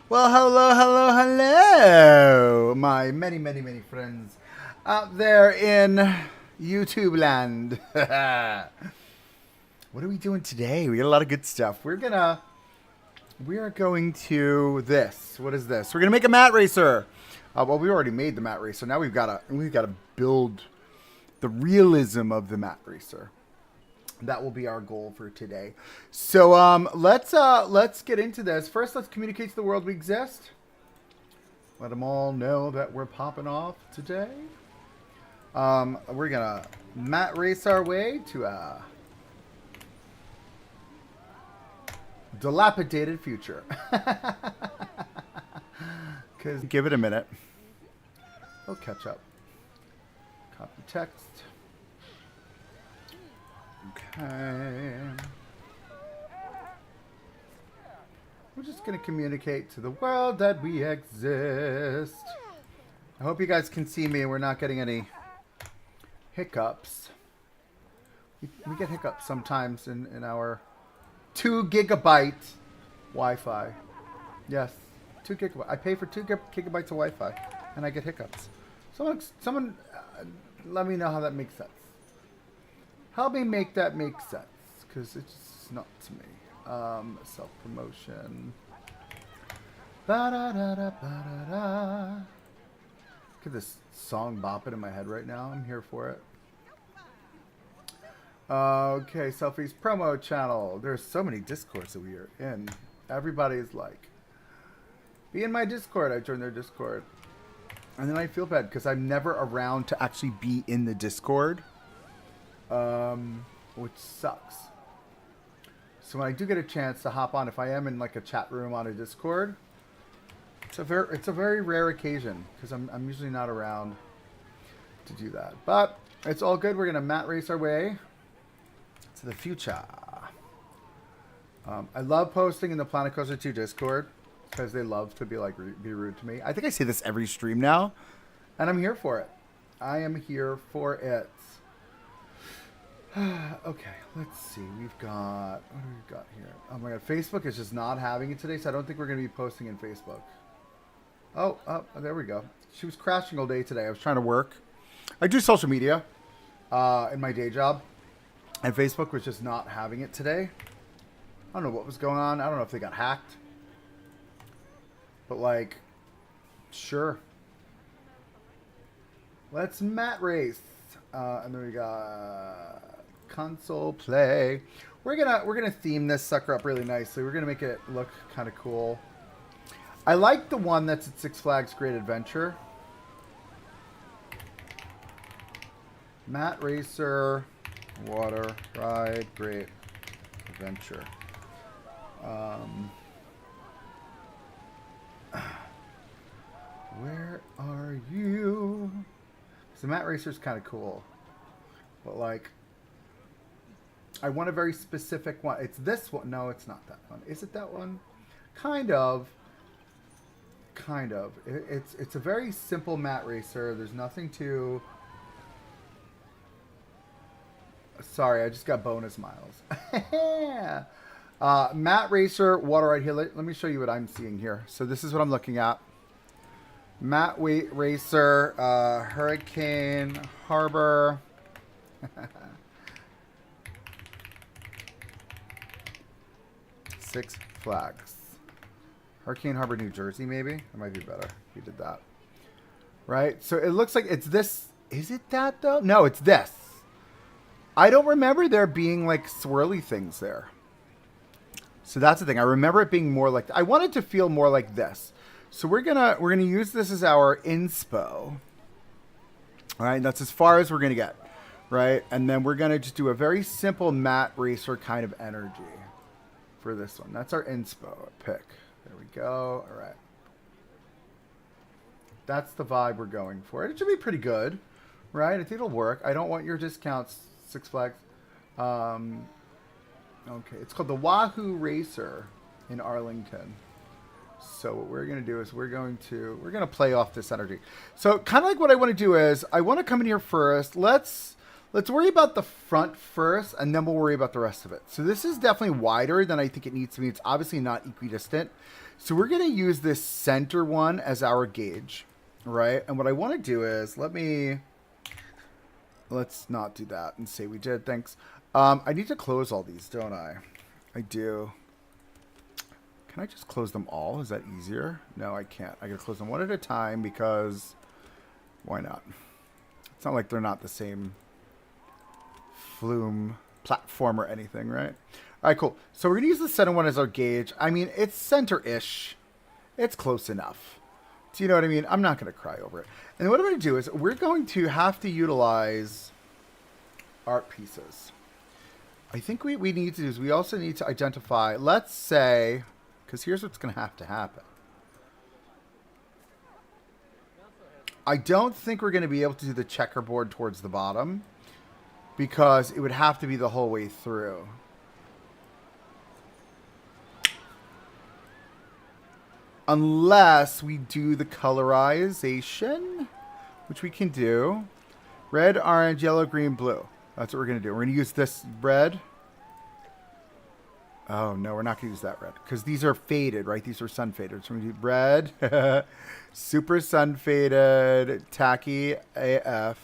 Well, hello, my many friends out there in YouTube land. What are we doing today? We got a lot of good stuff. We are going to this. What is this? We're gonna make a mat racer. Well, we already made the mat racer. Now we've got to build the realism of the mat racer. That will be our goal for today. So let's get into this. First, let's communicate to the world we exist. Let them all know that we're popping off today. We're gonna mat race our way to a dilapidated future. Cause give it a minute. We'll catch up. Copy text. Okay. We're just going to communicate to the world that we exist. I hope you guys can see me and we're not getting any hiccups. We get hiccups sometimes in our 2 gigabyte Wi-Fi. Yes, 2 gigabyte. I pay for 2 gigabytes of Wi-Fi and I get hiccups. Someone let me know how that makes sense. Help me make that make sense, because it's just not to me. Self-promotion. Ba-da-da-da-ba-da-da. Look at this song bopping in my head right now. I'm here for it. Okay, Selfies promo channel. There's so many Discords that we are in. Everybody's like, be in my Discord. I joined their Discord. And then I feel bad, because I'm never around to actually be in the Discord. Which sucks. So when I do get a chance to hop on, if I am in like a chat room on a Discord, it's a very rare occasion because I'm usually not around to do that. But it's all good. We're gonna mat race our way to the future. I love posting in the Planet Coaster 2 Discord because they love to be like be rude to me. I think I say this every stream now, and I'm here for it. I am here for it. Okay, let's see. We've got... What do we got here? Oh my god, Facebook is just not having it today, so I don't think we're going to be posting in Facebook. Oh, there we go. She was crashing all day today. I was trying to work. I do social media in my day job, and Facebook was just not having it today. I don't know what was going on. I don't know if they got hacked. But, like, sure. Let's mat race. And then we got... console play. We're gonna theme this sucker up really nicely. We're gonna make it look kind of cool. I like the one that's at Six Flags Great Adventure. Mat Racer, Water Ride, Great Adventure. Where are you? So Mat Racer's kind of cool, but like, I want a very specific one. It's this one. No, it's not that one. Is it that one? Kind of. Kind of. It's a very simple mat racer. There's nothing to... Sorry, I just got bonus miles. Mat racer, water right here. Let me show you what I'm seeing here. So this is what I'm looking at. Mat racer, Hurricane Harbor. Six Flags. Hurricane Harbor, New Jersey, maybe? That might be better if you did that. Right? So it looks like it's this. Is it that, though? No, it's this. I don't remember there being, like, swirly things there. So that's the thing. I remember it being more like... I want it to feel more like this. So we're gonna use this as our inspo. All right? That's as far as we're going to get. Right? And then we're going to just do a very simple mat racer kind of energy. For this one. That's our inspo pick. There we go. All right. That's the vibe we're going for. It should be pretty good, right? I think it'll work. I don't want your discounts, Six Flags. Okay. It's called the Wahoo Racer in Arlington. So what we're going to do is we're going to play off this energy. So kind of like what I want to do is I want to come in here first. Let's Let's worry about the front first, and then we'll worry about the rest of it. So this is definitely wider than I think it needs to be. It's obviously not equidistant. So we're going to use this center one as our gauge, right? And what I want to do is, let's not do that and say we did. Thanks. I need to close all these, don't I? I do. Can I just close them all? Is that easier? No, I can't. I got to close them one at a time because why not? It's not like they're not the same flume platform or anything, right? All right, cool. So we're going to use the center one as our gauge. I mean, it's center-ish. It's close enough. Do you know what I mean? I'm not going to cry over it. And what I'm going to do is we're going to have to utilize art pieces. I think we need to do is we also need to identify, let's say, because here's what's going to happen. I don't think we're going to be able to do the checkerboard towards the bottom because it would have to be the whole way through. Unless we do the colorization, which we can do. Red, orange, yellow, green, blue. That's what we're going to do. We're going to use this red. Oh, no, we're not going to use that red. Because these are faded, right? These are sun faded. So we're going to do red. Super sun faded. Tacky AF.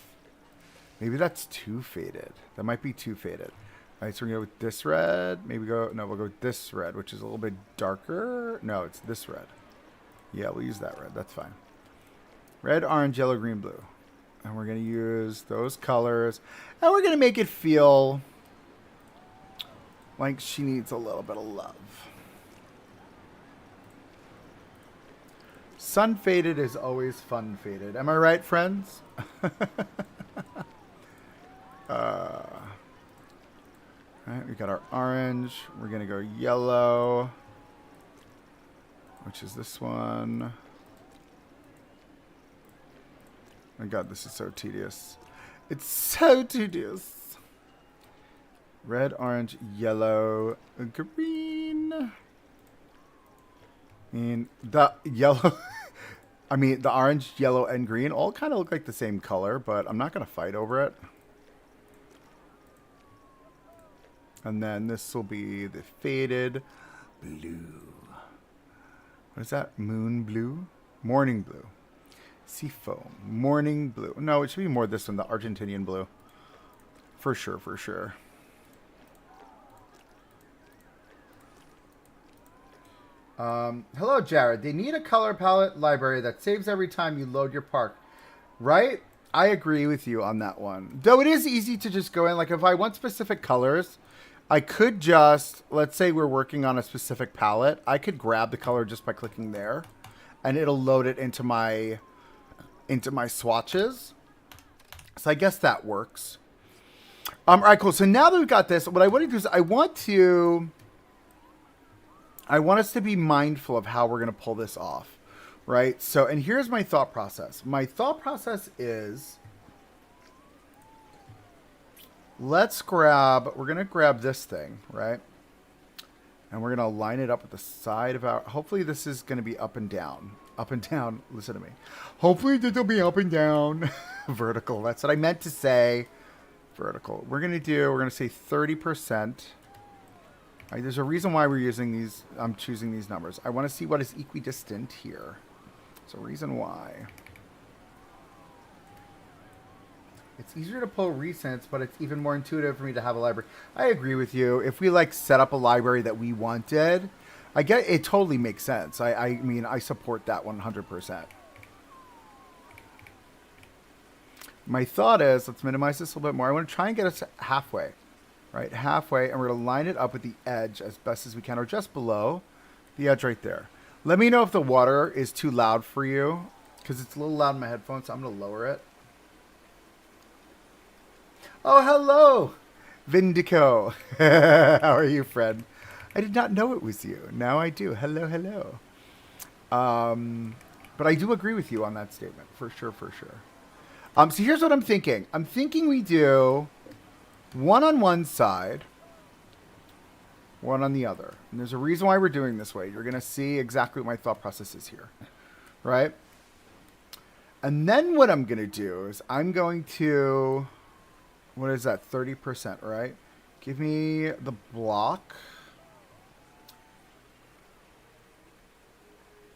Maybe that's too faded. That might be too faded. All right, so we're going to go with this red. Maybe we'll go with this red, which is a little bit darker. No, it's this red. Yeah, we'll use that red. That's fine. Red, orange, yellow, green, blue. And we're going to use those colors. And we're going to make it feel like she needs a little bit of love. Sun faded is always fun faded. Am I right, friends? All right, we got our orange. We're going to go yellow, which is this one. My God, this is so tedious. It's so tedious. Red, orange, yellow, green. I mean, the yellow... I mean, the orange, yellow, and green all kind of look like the same color, but I'm not going to fight over it. And then this will be the faded blue. What is that? Moon blue? Morning blue. Seafoam. Morning blue. No, it should be more this one, the Argentinian blue. For sure, for sure. Hello, Jared. They need a color palette library that saves every time you load your park. Right? I agree with you on that one. Though it is easy to just go in. Like, if I want specific colors, I could just, let's say we're working on a specific palette. I could grab the color just by clicking there. And it'll load it into my swatches. So I guess that works. All right, cool. So now that we've got this, what I want to do is I want us to be mindful of how we're going to pull this off, right? So, and here's my thought process. My thought process is, we're going to grab this thing, right? And we're going to line it up with the side of our, hopefully this is going to be up and down. Up and down, listen to me. Hopefully this will be up and down. Vertical, that's what I meant to say. Vertical. We're going to say 30%. Right, there's a reason why we're using these. I'm choosing these numbers. I want to see what is equidistant here. There's a reason why. It's easier to pull recents, but it's even more intuitive for me to have a library. I agree with you. If we like set up a library that we wanted, I get it. Totally makes sense. I mean, I support that 100%. My thought is, let's minimize this a little bit more. I want to try and get us halfway. Right, halfway, and we're going to line it up with the edge as best as we can, or just below the edge right there. Let me know if the water is too loud for you, because it's a little loud in my headphones, so I'm going to lower it. Oh, hello, Vindico. How are you, friend? I did not know it was you. Now I do. Hello, hello. But I do agree with you on that statement, for sure, for sure. So here's what I'm thinking. I'm thinking we do... one on one side, one on the other. And there's a reason why we're doing this way. You're going to see exactly what my thought process is here. Right? And then what I'm going to do is I'm going to What is that? 30%, right? Give me the block.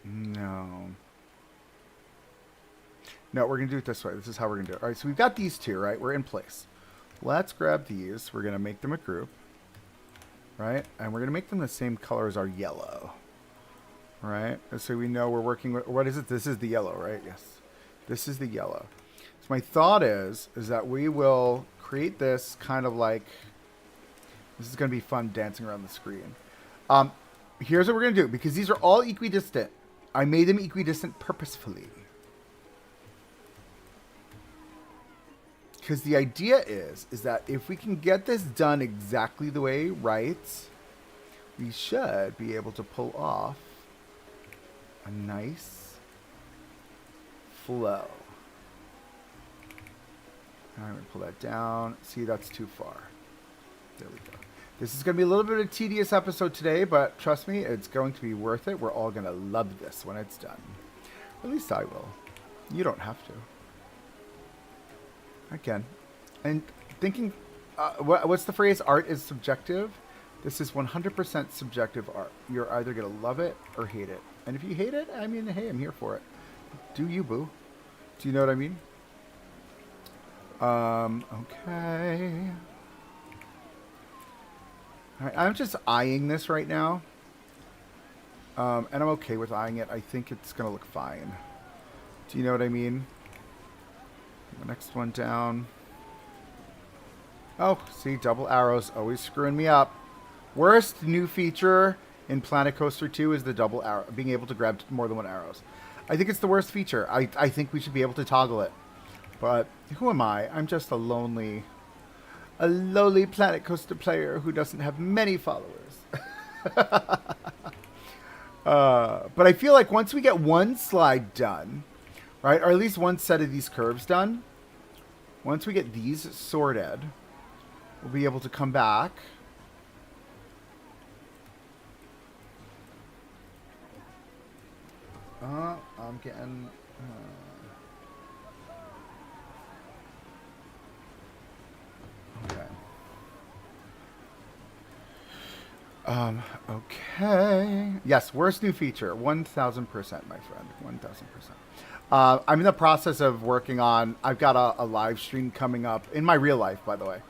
No. No, we're going to do it this way. This is how we're going to do it. All right, so we've got these two, right? We're in place. Let's grab these. We're going to make them a group, right? And we're going to make them the same color as our yellow, right? So we know we're working with, what is it? This is the yellow, right? Yes. This is the yellow. So my thought is that we will create this kind of like, this is going to be fun dancing around the screen. Here's what we're going to do, because these are all equidistant. I made them equidistant purposefully. Because the idea is that if we can get this done exactly the way right, we should be able to pull off a nice flow. I'm going to pull that down. See, that's too far. There we go. This is going to be a little bit of a tedious episode today, but trust me, it's going to be worth it. We're all going to love this when it's done. At least I will. You don't have to. I can. And thinking, what's the phrase? Art is subjective. This is 100% subjective art. You're either going to love it or hate it. And if you hate it, I mean, hey, I'm here for it. Do you, boo? Do you know what I mean? Okay. All right, I'm just eyeing this right now. And I'm okay with eyeing it. I think it's going to look fine. Do you know what I mean? The next one down. Oh, see, double arrows always screwing me up. Worst new feature in Planet Coaster 2 is the double arrow, being able to grab more than one arrows. I think it's the worst feature. I think we should be able to toggle it. But who am I? I'm just a lowly Planet Coaster player who doesn't have many followers. But I feel like once we get one slide done, right, or at least one set of these curves done, once we get these sorted, we'll be able to come back. I'm getting... Okay. Yes, worst new feature. 1,000%, my friend. 1,000%. I'm in the process of working on... I've got a live stream coming up in my real life, by the way.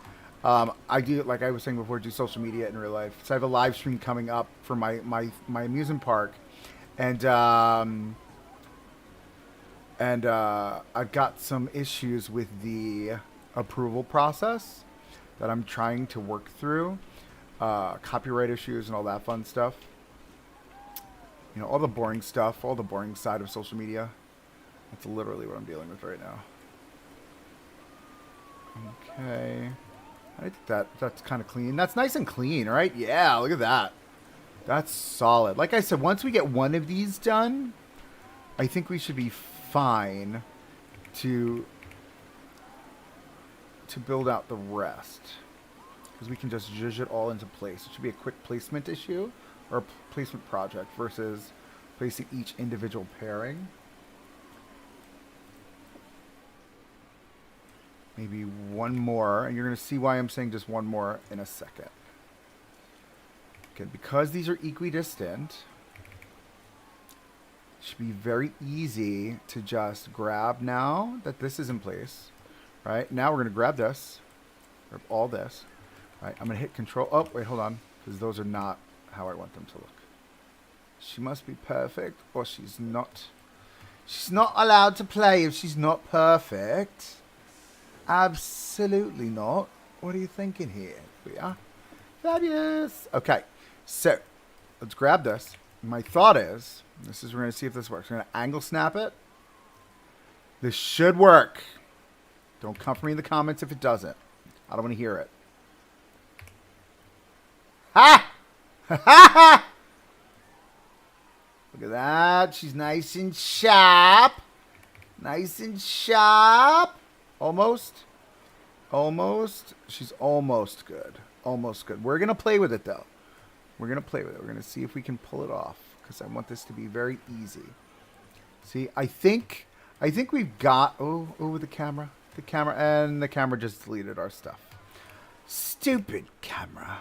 I do, like I was saying before, do social media in real life. So I have a live stream coming up for my amusement park. And I've got some issues with the approval process that I'm trying to work through. Copyright issues and all that fun stuff. You know, all the boring stuff, all the boring side of social media. That's literally what I'm dealing with right now. Okay. I think that's kind of clean. That's nice and clean, right? Yeah, look at that. That's solid. Like I said, once we get one of these done, I think we should be fine to build out the rest. Because we can just zhuzh it all into place. It should be a quick placement issue or a placement project versus placing each individual pairing. Maybe one more, and you're going to see why I'm saying just one more in a second. Okay, because these are equidistant, it should be very easy to just grab now that this is in place. Right, now we're going to grab this, grab all this. Right, I'm going to hit control. Oh, wait, hold on, because those are not how I want them to look. She must be perfect, or she's not. She's not allowed to play if she's not perfect. Absolutely not. What are you thinking here? We are fabulous. Okay, so let's grab this. My thought is, we're going to see if this works. We're going to angle snap it. This should work. Don't come for me in the comments if it doesn't. I don't want to hear it. Ha! Ha ha! Look at that. She's nice and sharp. Nice and sharp. Almost. Almost. She's almost good. Almost good. We're going to play with it, though. We're going to play with it. We're going to see if we can pull it off. Because I want this to be very easy. See, I think we've got... Oh, the camera. The camera just deleted our stuff. Stupid camera.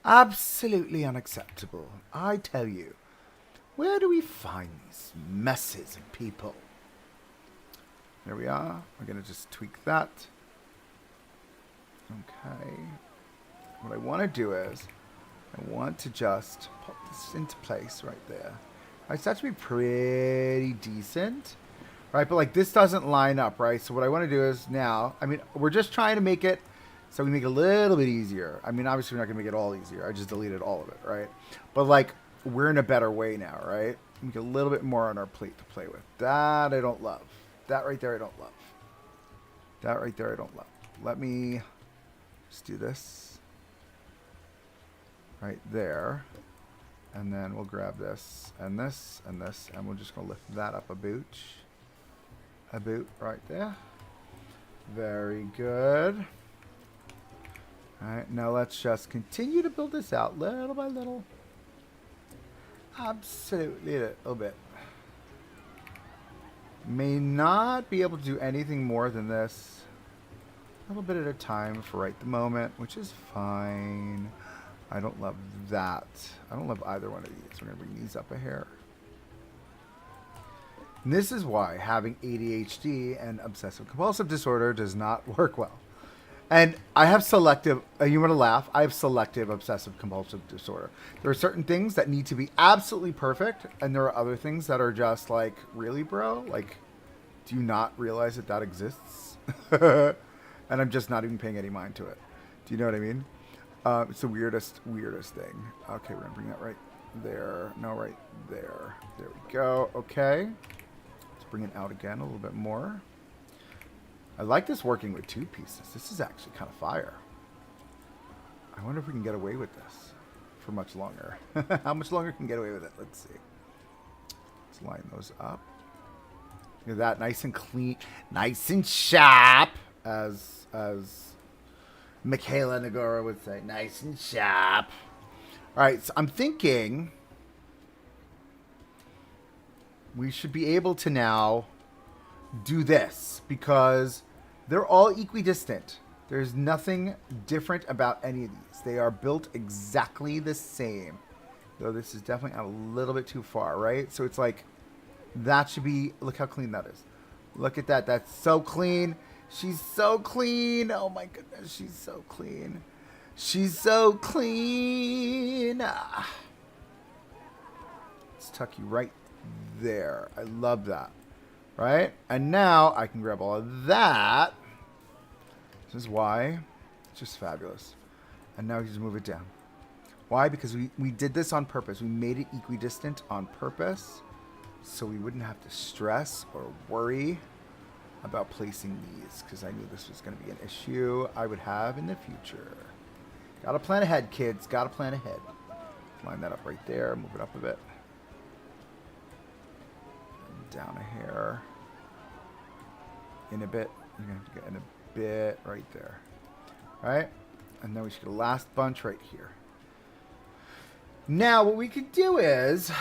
Absolutely unacceptable. I tell you. Where do we find these messes of people? There we are. We're going to just tweak that. Okay. What I want to do is, I want to just pop this into place right there. Right, so that should be pretty decent. Right, but like this doesn't line up, right? So what I want to do is now, I mean, we're just trying to make it so we make it a little bit easier. I mean, obviously we're not going to make it all easier. I just deleted all of it, right? But like, we're in a better way now, right? Make a little bit more on our plate to play with. That I don't love. That right there I don't love. That right there I don't love. Let me just do this. Right there. And then we'll grab this and this and this. And we're just going to lift that up a booch. A boot right there. Very good. Alright, now let's just continue to build this out little by little. Absolutely a little bit. May not be able to do anything more than this. A little bit at a time for right the moment, which is fine. I don't love that. I don't love either one of these. We're going to bring these up a hair. And this is why having ADHD and obsessive compulsive disorder does not work well. And I have selective, you want to laugh, I have selective obsessive compulsive disorder. There are certain things that need to be absolutely perfect, and there are other things that are just like, really, bro? Like, do you not realize that that exists? And I'm just not even paying any mind to it. Do you know what I mean? It's the weirdest thing. Okay, we're going to bring that right there. No, right there. There we go. Okay. Let's bring it out again a little bit more. I like this working with two pieces. This is actually kind of fire. I wonder if we can get away with this for much longer. How much longer can we get away with it? Let's see. Let's line those up. Look at that, nice and clean, nice and sharp, as Michaela Nagora would say, nice and sharp. All right, so I'm thinking we should be able to now do this because they're all equidistant. There's nothing different about any of these. They are built exactly the same. Though this is definitely a little bit too far, right? So it's like, that should be, look how clean that is. Look at that. That's so clean. She's so clean. Oh my goodness. She's so clean. She's so clean. Ah. Let's tuck you right there. I love that. Right? And now I can grab all of that. This is why. It's just fabulous. And now we just move it down. Why? Because we did this on purpose. We made it equidistant on purpose so we wouldn't have to stress or worry about placing these, because I knew this was going to be an issue I would have in the future. Gotta plan ahead, kids. Gotta plan ahead. Line that up right there. Move it up a bit. Down a hair. In a bit. You're going to have to get in a bit right there. Right? And then we should get a last bunch right here. Now, what we could do is,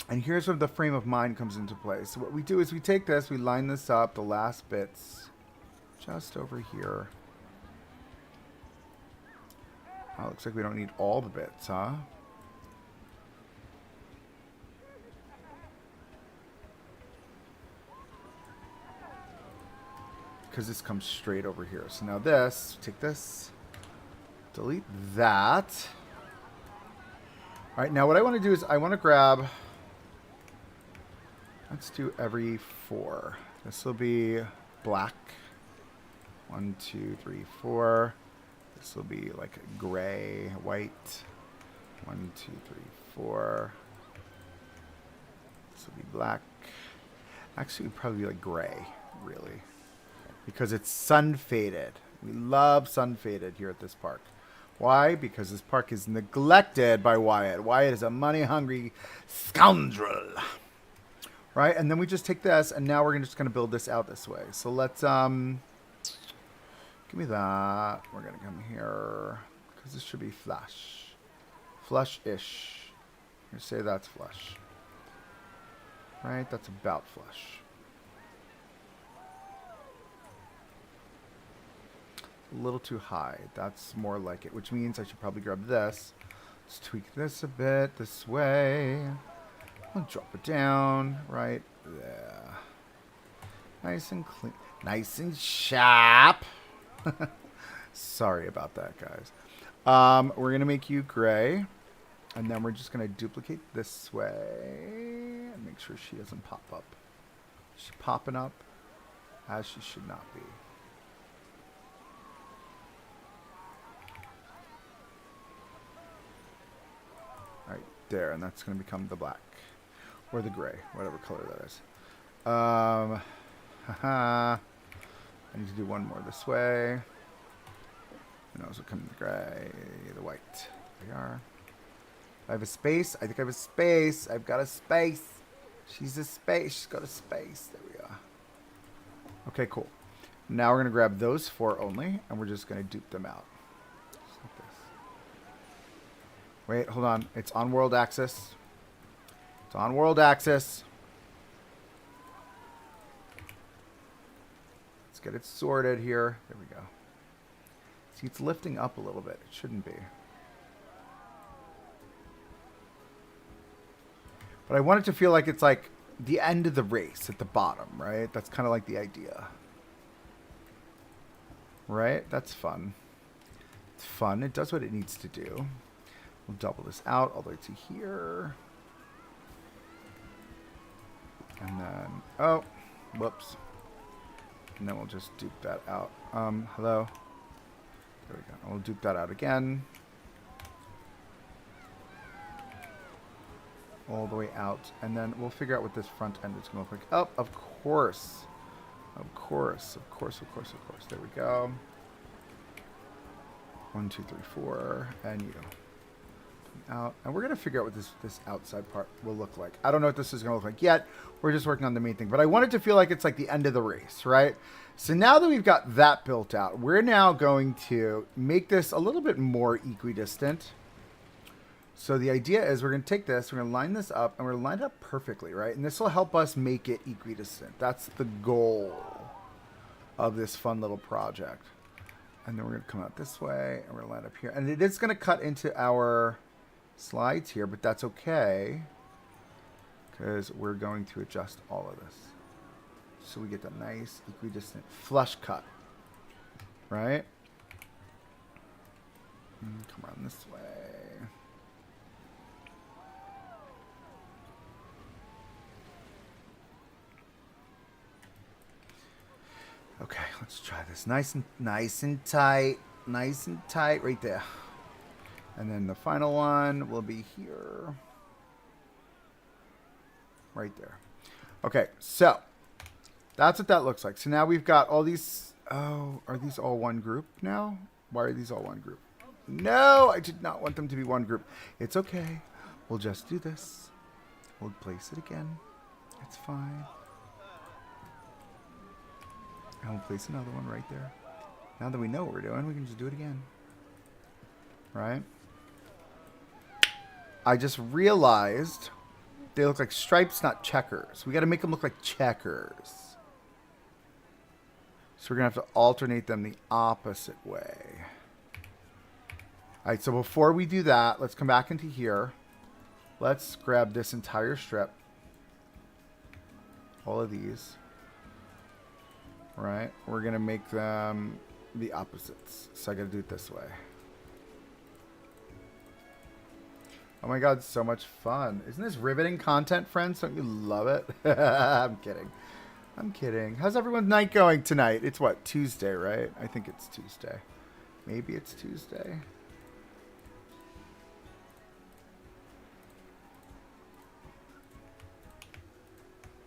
and here's where the frame of mind comes into play. So what we do is we take this, we line this up, the last bits, just over here. Oh, looks like we don't need all the bits, huh? Because this comes straight over here. So now this, take this, delete that. All right, now what I want to do is I want to grab, let's do every 4. This will be black. 1, 2, 3, 4. This will be like gray, white. 1, 2, 3, 4. This will be black. Actually, it would probably be like gray, really. Because it's sun faded. We love sun faded here at this park. Why? Because this park is neglected by Wyatt. Wyatt is a money-hungry scoundrel. Right? And then we just take this, and now we're just going to build this out this way. So let's, give me that. We're going to come here, because this should be flush. Flush-ish. You say that's flush. Right? That's about flush. a little too high. That's more like it, which means I should probably grab this. Let's tweak this a bit this way. I'll drop it down right there. Nice and clean. Nice and sharp. Sorry about that, guys. We're going to make you gray. And then we're just going to duplicate this way. And make sure she doesn't pop up. She's popping up as she should not be. Right there. And that's going to become the black. Or the gray. Whatever color that is. I need to do one more this way. And also come the gray, the white. There we are. I have a space. I think I have a space. I've got a space. She's a space. She's got a space. There we are. Okay, cool. Now we're going to grab those 4 only, and we're just going to dupe them out. Just like this. Wait, hold on. It's on world axis. It's on world axis. Let's get it sorted here. There we go. See, it's lifting up a little bit. It shouldn't be. But I want it to feel like it's like the end of the race at the bottom, right? That's kind of like the idea. Right? That's fun. It's fun. It does what it needs to do. We'll double this out all the way to here. And then, oh, whoops. And then we'll just dupe that out. Hello. There we go. We'll dupe that out again. All the way out. And then we'll figure out what this front end is going to look like. Oh, of course. Of course. Of course, of course, of course. There we go. 1, 2, 3, 4. And you. Out. And we're going to figure out what this outside part will look like. I don't know what this is going to look like yet. We're just working on the main thing. But I want it to feel like it's like the end of the race, right? So now that we've got that built out, we're now going to make this a little bit more equidistant. So the idea is we're going to take this, we're going to line this up, and we're going to line it up perfectly, right? And this will help us make it equidistant. That's the goal of this fun little project. And then we're going to come out this way, and we're going to line up here. And it is going to cut into our slides here, but that's okay because we're going to adjust all of this so we get the nice equidistant flush cut, right? Come around this way. Okay, let's try this. Nice and tight, right there. And then the final one will be here. Right there. Okay, so that's what that looks like. So now we've got all these. Oh, are these all one group now? Why are these all one group? No, I did not want them to be one group. It's okay. We'll just do this. We'll place it again. It's fine. And we'll place another one right there. Now that we know what we're doing, we can just do it again. Right? I just realized they look like stripes, not checkers. We got to make them look like checkers. So we're going to have to alternate them the opposite way. All right, so before we do that, let's come back into here. Let's grab this entire strip. All of these. Right? We're going to make them the opposites. So I got to do it this way. Oh my god, so much fun. Isn't this riveting content, friends? Don't you love it? I'm kidding. I'm kidding. How's everyone's night going tonight? It's what, Tuesday, right? I think it's Tuesday. Maybe it's Tuesday.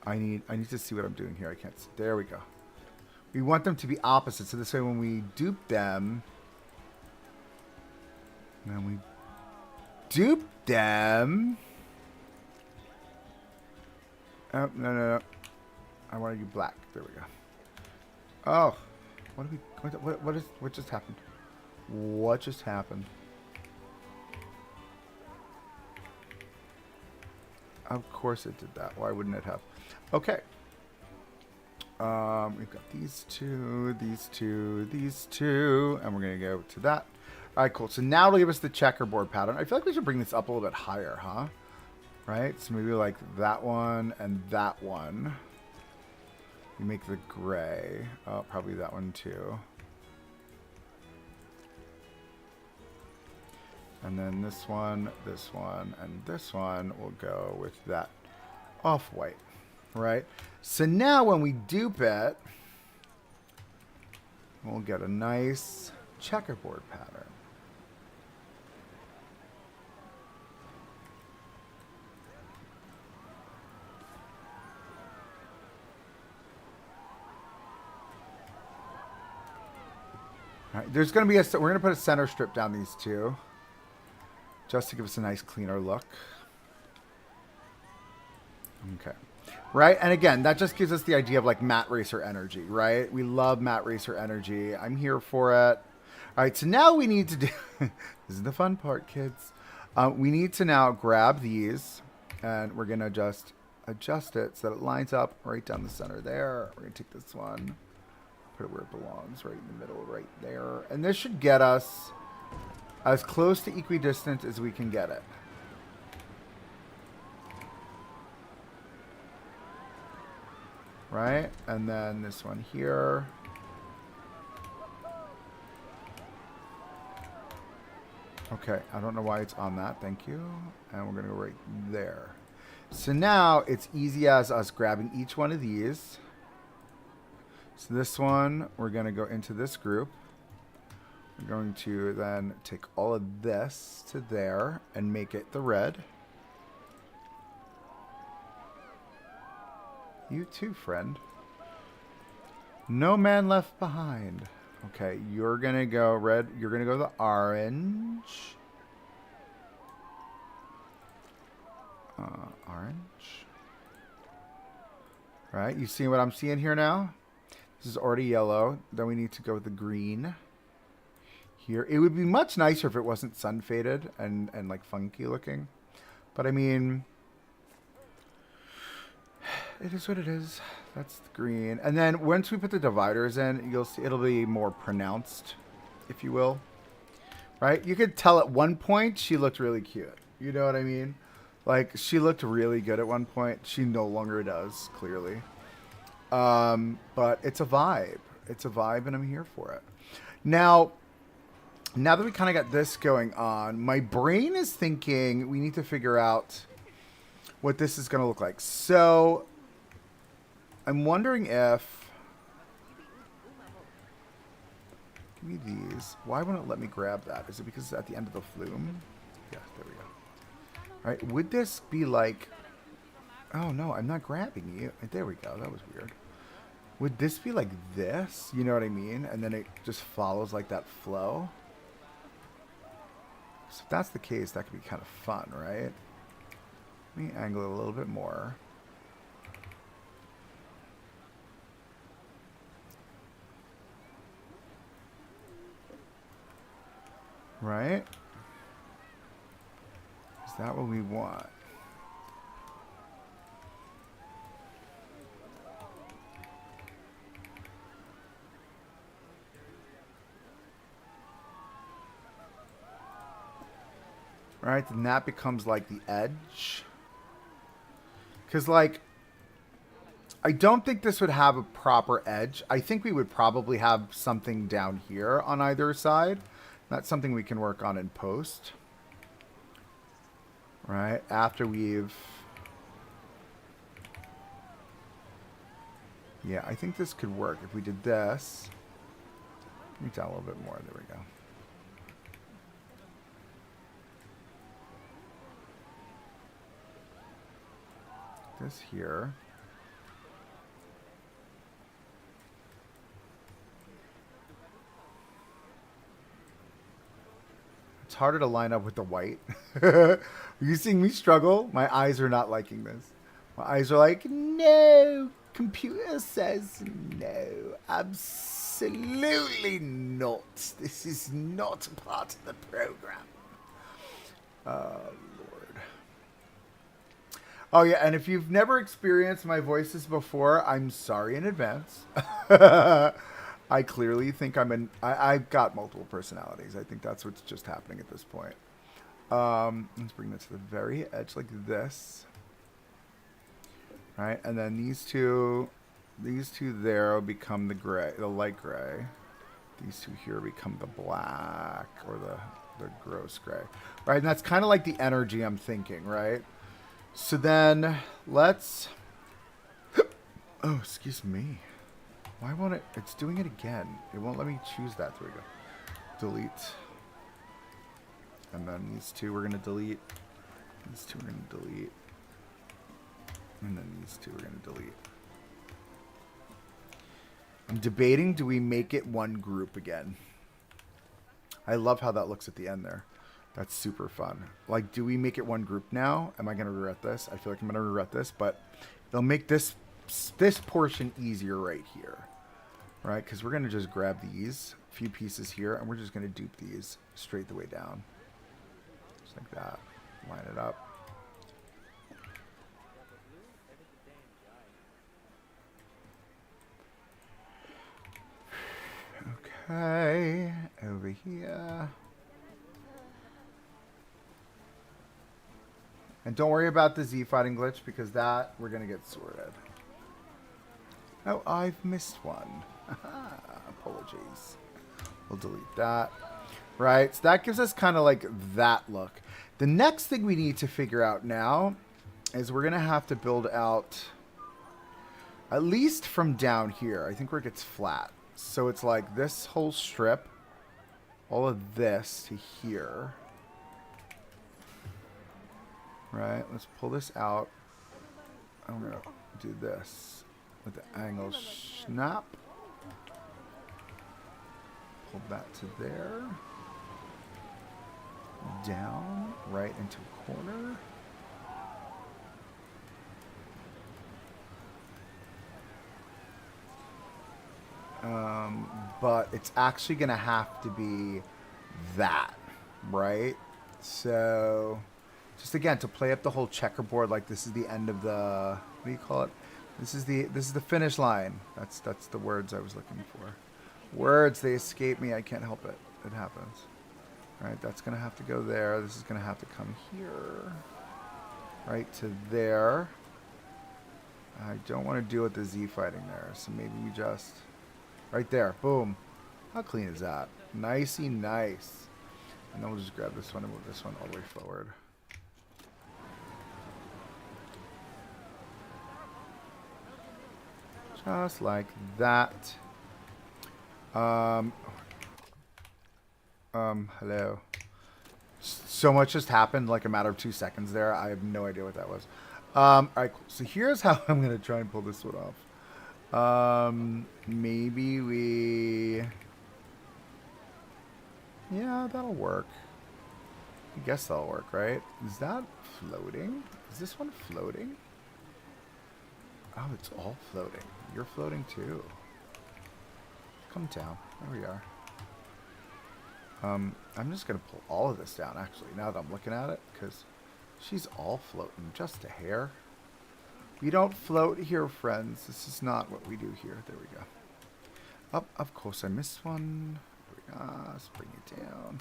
I need to see what I'm doing here. I can't see. There we go. We want them to be opposite, so this way when we dupe them, then we dupe them. Oh, no. I want to do black. There we go. Oh, what just happened? What just happened? Of course it did that. Why wouldn't it have? Okay. We've got these two, and we're going to go to that. All right, cool. So now it'll give us the checkerboard pattern. I feel like we should bring this up a little bit higher, huh? Right? So maybe like that one and that one. You make the gray. Oh, probably that one too. And then this one, and this one will go with that off-white, right? So now when we dupe it, we'll get a nice checkerboard pattern. All right, there's going to be we're going to put a center strip down these two, just to give us a nice cleaner look. Okay. Right? And again, that just gives us the idea of like matte racer energy, right? We love matte racer energy. I'm here for it. All right, so now we need to do... this is the fun part, kids. We need to now grab these, and we're going to just adjust it so that it lines up right down the center there. We're going to take this one, put it where it belongs, right in the middle, right there. And this should get us as close to equidistant as we can get it. Right? And then this one here. Okay, I don't know why it's on that. Thank you. And we're going to go right there. So now it's easy as us grabbing each one of these. So this one, we're going to go into this group. We're going to then take all of this to there and make it the red. You too, friend. No man left behind. Okay, you're going to go red. You're going to go the orange. Orange. Right, you see what I'm seeing here now? This is already yellow. Then we need to go with the green. Here. It would be much nicer if it wasn't sun faded and like funky looking. But I mean, it is what it is. That's the green. And then once we put the dividers in, you'll see it'll be more pronounced, if you will. Right? You could tell at one point she looked really cute. You know what I mean? Like, she looked really good at one point. She no longer does, clearly. But it's a vibe. It's a vibe, and I'm here for it. Now that we kind of got this going on, my brain is thinking we need to figure out what this is going to look like. So I'm wondering if... Give me these. Why won't it let me grab that? Is it because it's at the end of the flume? Yeah, there we go. All right, would this be like... Oh, no, I'm not grabbing you. There we go. That was weird. Would this be like this? You know what I mean? And then it just follows like that flow? So if that's the case, that could be kind of fun, right? Let me angle it a little bit more. Right? Is that what we want? Right, then that becomes like the edge. Because, like, I don't think this would have a proper edge. I think we would probably have something down here on either side. That's something we can work on in post. Right, after we've... Yeah, I think this could work. If we did this... Let me down a little bit more. There we go. This here. It's harder to line up with the white. Are you seeing me struggle? My eyes are not liking this. My eyes are like, no. Computer says no. Absolutely not. This is not a part of the program. Lord. Oh yeah, and if you've never experienced my voices before, I'm sorry in advance. I clearly think I've got multiple personalities. I think that's what's just happening at this point. Let's bring that to the very edge like this. Right, and then these two there will become the light gray. These two here become the black or the gross gray. Right, and that's kind of like the energy I'm thinking, right? So then let's... Oh, excuse me. Why won't it... It's doing it again. It won't let me choose that. There we go. Delete. And then these two we're going to delete. These two we're going to delete. And then these two we're going to delete. I'm debating, do we make it one group again? I love how that looks at the end there. That's super fun. Like, do we make it one group now? Am I going to regret this? I feel like I'm going to regret this, but they'll make this portion easier right here. Right? Because we're going to just grab these few pieces here, and we're just going to dupe these straight the way down. Just like that. Line it up. Okay. Over here. And don't worry about the Z fighting glitch, because that we're going to get sorted. Oh, I've missed one. Apologies. We'll delete that. Right, so that gives us kind of like that look. The next thing we need to figure out now is we're going to have to build out, at least from down here, I think where it gets flat. So it's like this whole strip, all of this to here. Right, let's pull this out. I'm going to do this with the angle snap. Pull that to there. Down, right into a corner. But it's actually going to have to be that, right? So, just again, to play up the whole checkerboard, like this is the end of the, what do you call it? This is the finish line. That's the words I was looking for. Words, they escape me. I can't help it. It happens. Right, that's going to have to go there. This is going to have to come here. Right to there. I don't want to deal with the Z fighting there. So maybe we just... Right there. Boom. How clean is that? Nicey nice. And then we'll just grab this one and move this one all the way forward. Just like that. Hello. So much just happened, like a matter of 2 seconds there. I have no idea what that was. Alright, cool. So here's how I'm going to try and pull this one off. Maybe we... Yeah, that'll work. I guess that'll work, right? Is that floating? Is this one floating? Oh, it's all floating. You're floating too. Come down. There we are. I'm just going to pull all of this down, actually, now that I'm looking at it, because she's all floating, just a hair. We don't float here, friends. This is not what we do here. There we go. Up, of course, I missed one. Let's bring it down.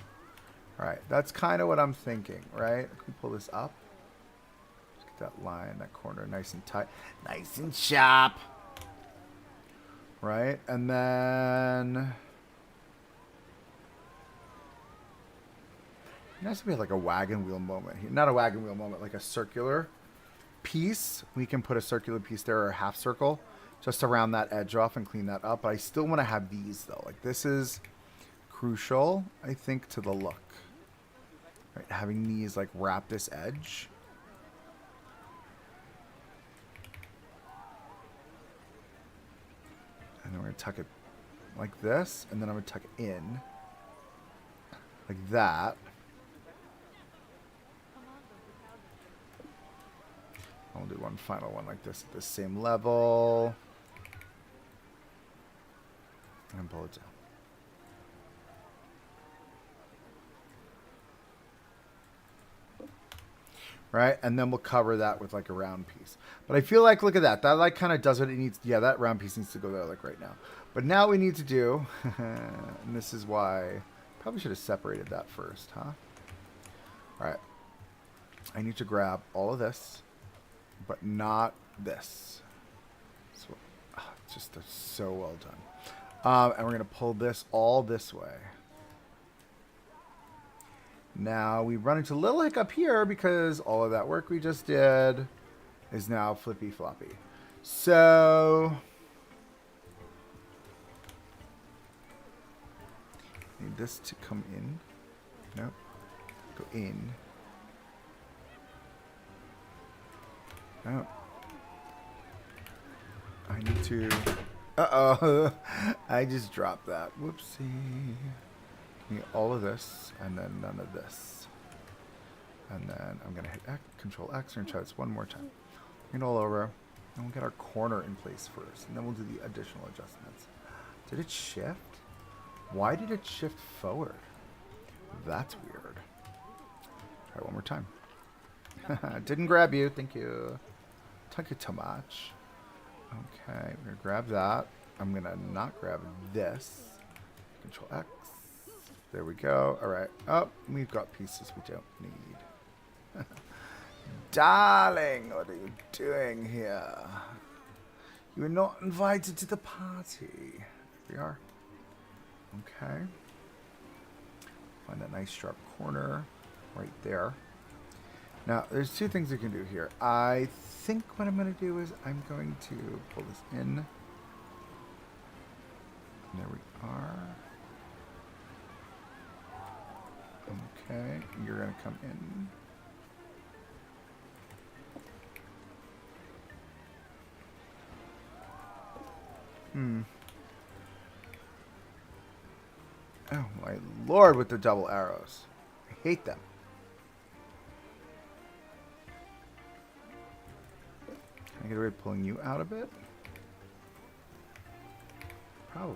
All right, that's kind of what I'm thinking, right? Can we pull this up? Let's get that line, that corner nice and tight. Nice and sharp. Right, and then... It has to be like a wagon wheel moment here. Not a wagon wheel moment, like a circular piece. We can put a circular piece there or a half circle just around that edge off and clean that up. But I still want to have these though. Like this is crucial, I think, to the look. Right, having these like wrap this edge. And then we're going to tuck it like this. And then I'm going to tuck it in like that. I'll do one final one like this at the same level. And pull it down. right? And then we'll cover that with like a round piece. But I feel like, look at that. That like kind of does what it needs. Yeah, that round piece needs to go there like right now. But now we need to do, and this is why, probably should have separated that first, huh? All right. I need to grab all of this, but not this. So, it's just so well done. And we're going to pull this all this way. Now we run into a little hiccup here because all of that work we just did is now flippy floppy. So need this to come in. Nope. Go in. Oh. I need to... Uh-oh. I just dropped that. Whoopsie. Need all of this, and then none of this. And then I'm going to hit X, Control X, and try this one more time. Bring it all over. And we'll get our corner in place first, and then we'll do the additional adjustments. Did it shift? Why did it shift forward? That's weird. Try one more time. Didn't grab you. Thank you. Thank you so much. Okay, we're going to grab that. I'm going to not grab this. Control X. There we go. All right. Oh, we've got pieces we don't need. Darling, what are you doing here? You were not invited to the party. Here we are. Okay. Find that nice sharp corner right there. Now, there's two things we can do here. I think what I'm going to do is I'm going to pull this in. There we are. Okay, you're going to come in. Oh my lord, with the double arrows. I hate them. Can I get away with pulling you out a bit? Probably.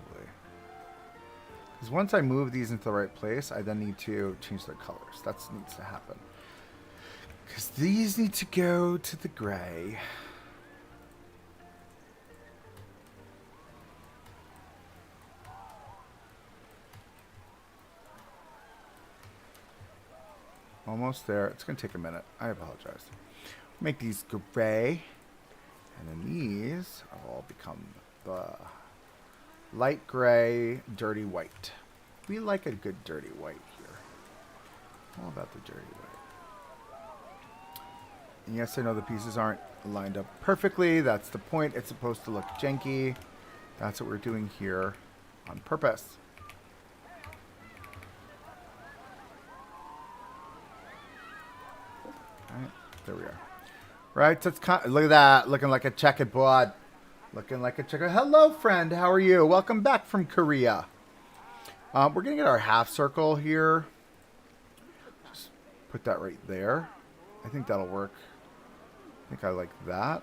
Because once I move these into the right place, I then need to change their colors. That needs to happen. Because these need to go to the gray. Almost there. It's going to take a minute. I apologize. Make these gray. And then these all become the light gray, dirty white. We like a good dirty white here. All about the dirty white. And yes, I know the pieces aren't lined up perfectly. That's the point. It's supposed to look janky. That's what we're doing here on purpose. All right, there we are. Right, so it's kind of, look at that, looking like a checkerboard. Looking like a checker. Hello, friend. How are you? Welcome back from Korea. We're going to get our half circle here. Just put that right there. I think that'll work. I think I like that.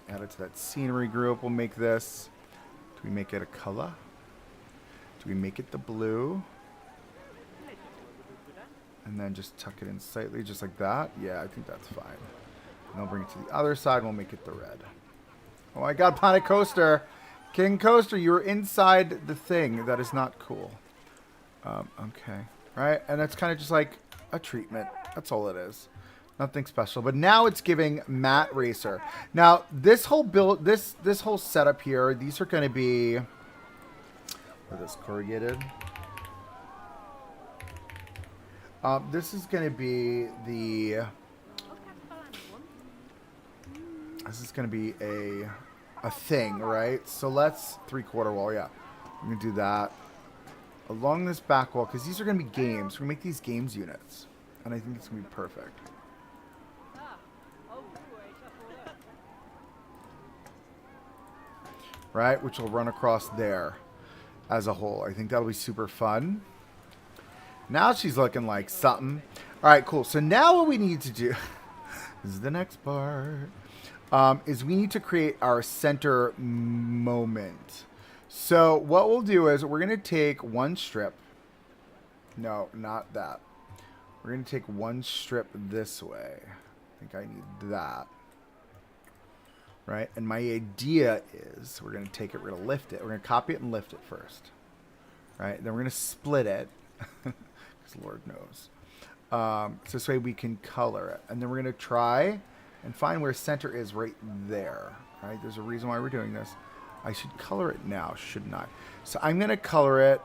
Add it to that scenery group. We'll make this. Do we make it a color? Do we make it the blue? And then just tuck it in slightly, just like that. Yeah, I think that's fine. And I'll bring it to the other side. And we'll make it the red. Oh my god, Planet Coaster. King Coaster, you were inside the thing. That is not cool. Okay. Right? And it's kind of just like a treatment. That's all it is. Nothing special. But now it's giving Matte Racer. Now, this whole build, this whole setup here, these are going to be... Are this corrugated? This is going to be the... This is going to be a thing, right? So let's 3/4 wall, yeah. I'm going to do that along this back wall because these are going to be games. We're going to make these games units. And I think it's going to be perfect. Right? Which will run across there as a whole. I think that'll be super fun. Now she's looking like something. All right, cool. So now what we need to do, this is the next part, is we need to create our center moment. So what we'll do is we're going to take one strip. No, not that. We're going to take one strip this way. think I need that. Right? And my idea is we're going to take it, we're going to lift it. We're going to copy it and lift it first. Right? Then we're going to split it. Because Lord knows. So this way we can color it. And then we're going to try and find where center is right there. Right? There's a reason why we're doing this. I should color it now, shouldn't I? So I'm going to color it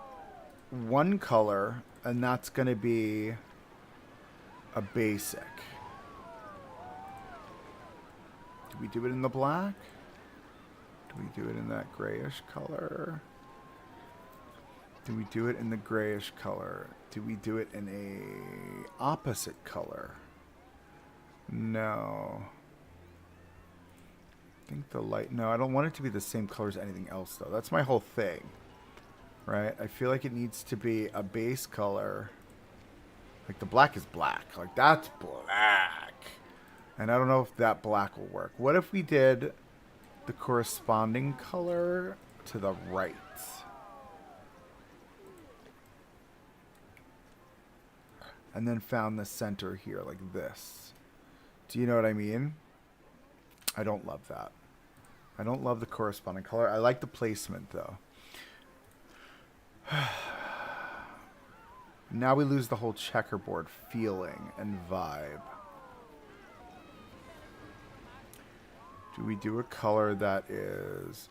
one color, and that's going to be a basic. Do we do it in the black? Do we do it in that grayish color? Do we do it in the grayish color? Do we do it in a opposite color? No. I think the light... No, I don't want it to be the same color as anything else, though. That's my whole thing. Right? I feel like it needs to be a base color. Like, the black is black. Like, that's black. And I don't know if that black will work. What if we did the corresponding color to the right? And then found the center here, like this. Do you know what I mean? I don't love that. I don't love the corresponding color. I like the placement, though. Now we lose the whole checkerboard feeling and vibe. Do we do a color that is...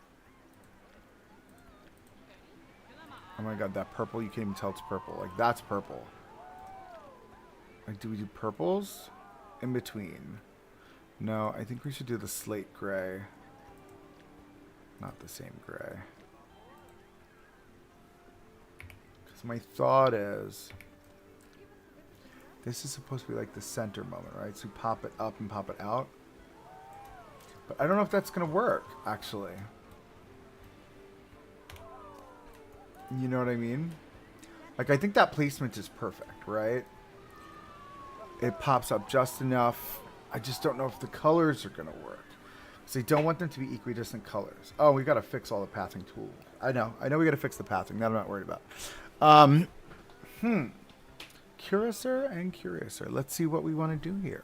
Oh my god, that purple, you can't even tell it's purple. Like, that's purple. Like, do we do purples in between? No, I think we should do the slate gray. Not the same gray. Because my thought is... This is supposed to be like the center moment, right? So we pop it up and pop it out. But I don't know if that's going to work, actually. You know what I mean? Like, I think that placement is perfect, right? It pops up just enough. I just don't know if the colors are going to work. Because I don't want them to be equidistant colors. Oh, we got to fix all the pathing tools. I know we got to fix the pathing. That I'm not worried about. Curiouser and curiouser. Let's see what we want to do here.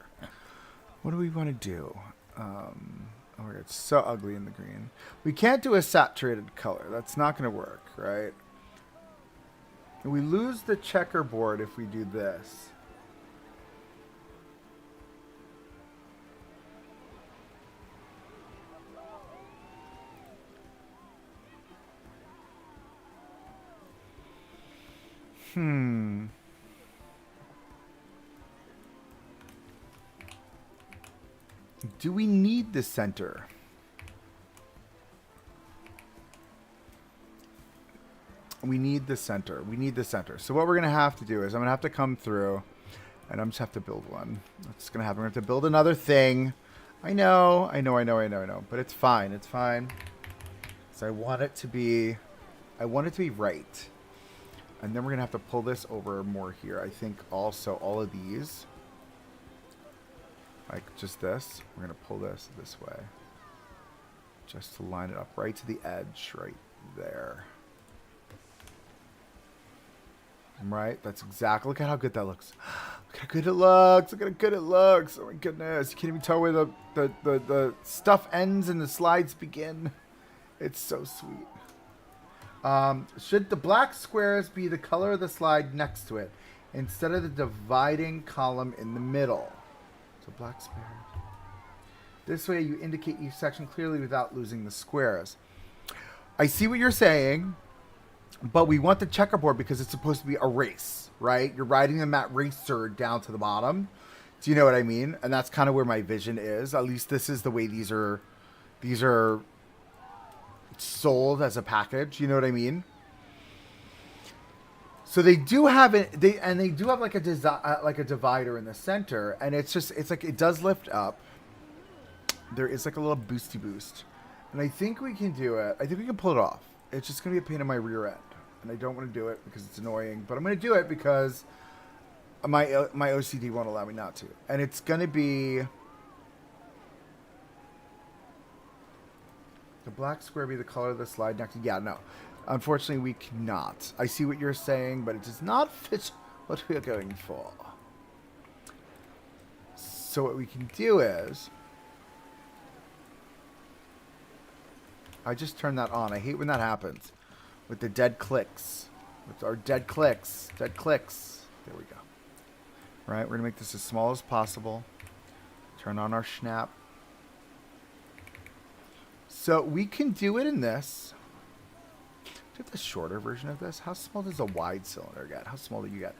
What do we want to do? Oh my god, it's so ugly in the green. We can't do a saturated color. That's not going to work, right? We lose the checkerboard if we do this. Do we need the center? We need the center. We need the center. So what we're going to have to do is I'm going to have to come through and I'm just have to build one. That's going to happen. We're going to have to build another thing. I know. But it's fine. It's fine. So I want it to be right. And then we're going to have to pull this over more here. I think also all of these, like just this, we're going to pull this way. Just to line it up right to the edge right there. Right? That's exactly, look at how good that looks. Look how good it looks. Look at how good it looks. Oh my goodness. You can't even tell where the stuff ends and the slides begin. It's so sweet. Should the black squares be the color of the slide next to it instead of the dividing column in the middle? So black squares. This way you indicate each section clearly without losing the squares. I see what you're saying, but we want the checkerboard because it's supposed to be a race, right? You're riding the mat racer down to the bottom. Do you know what I mean? And that's kind of where my vision is. At least this is the way these are sold as a package. You know what I mean? So they do have it. They do have like a divider in the center, and it's like it does lift up. There is like a little boosty boost, and I think we can do it. I think we can pull it off. It's just gonna be a pain in my rear end, and I don't want to do it because it's annoying. But I'm gonna do it because my OCD won't allow me not to, and it's gonna be the black square be the color of the slide next. Yeah, no. Unfortunately, we cannot. I see what you're saying, but it does not fit what we are going for. So what we can do is, I just turned that on. I hate when that happens with the dead clicks. With our dead clicks. Dead clicks. There we go. Right, we're going to make this as small as possible. Turn on our snap. So we can do it in this. Do you have the shorter version of this? How small does a wide cylinder get? How small do you get?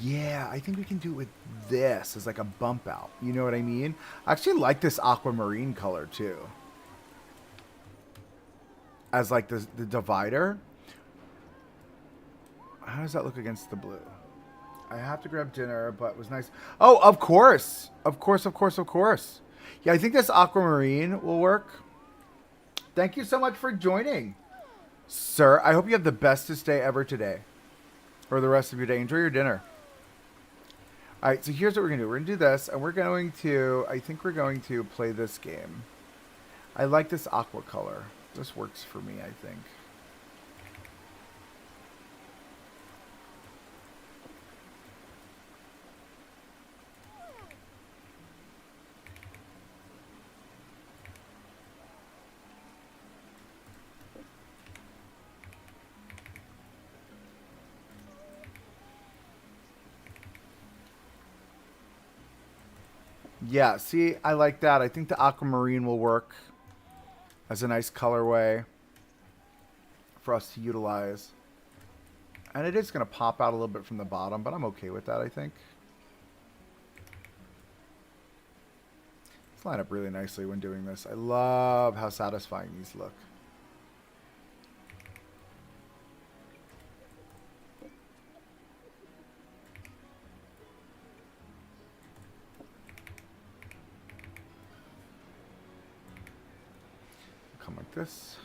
Yeah, I think we can do it with this as like a bump out. You know what I mean? I actually like this aquamarine color too. As like the divider. How does that look against the blue? I have to grab dinner, but it was nice. Oh, of course. Of course, of course, of course. Yeah, I think this aquamarine will work. Thank you so much for joining, sir. I hope you have the bestest day ever today. Or the rest of your day. Enjoy your dinner. All right, so here's what we're going to do. We're going to do this, and we're going to, I think we're going to play this game. I like this aqua color. This works for me, I think. Yeah, see, I like that. I think the aquamarine will work as a nice colorway for us to utilize. And it is going to pop out a little bit from the bottom, but I'm okay with that, I think. It's lined up really nicely when doing this. I love how satisfying these look. Come like this.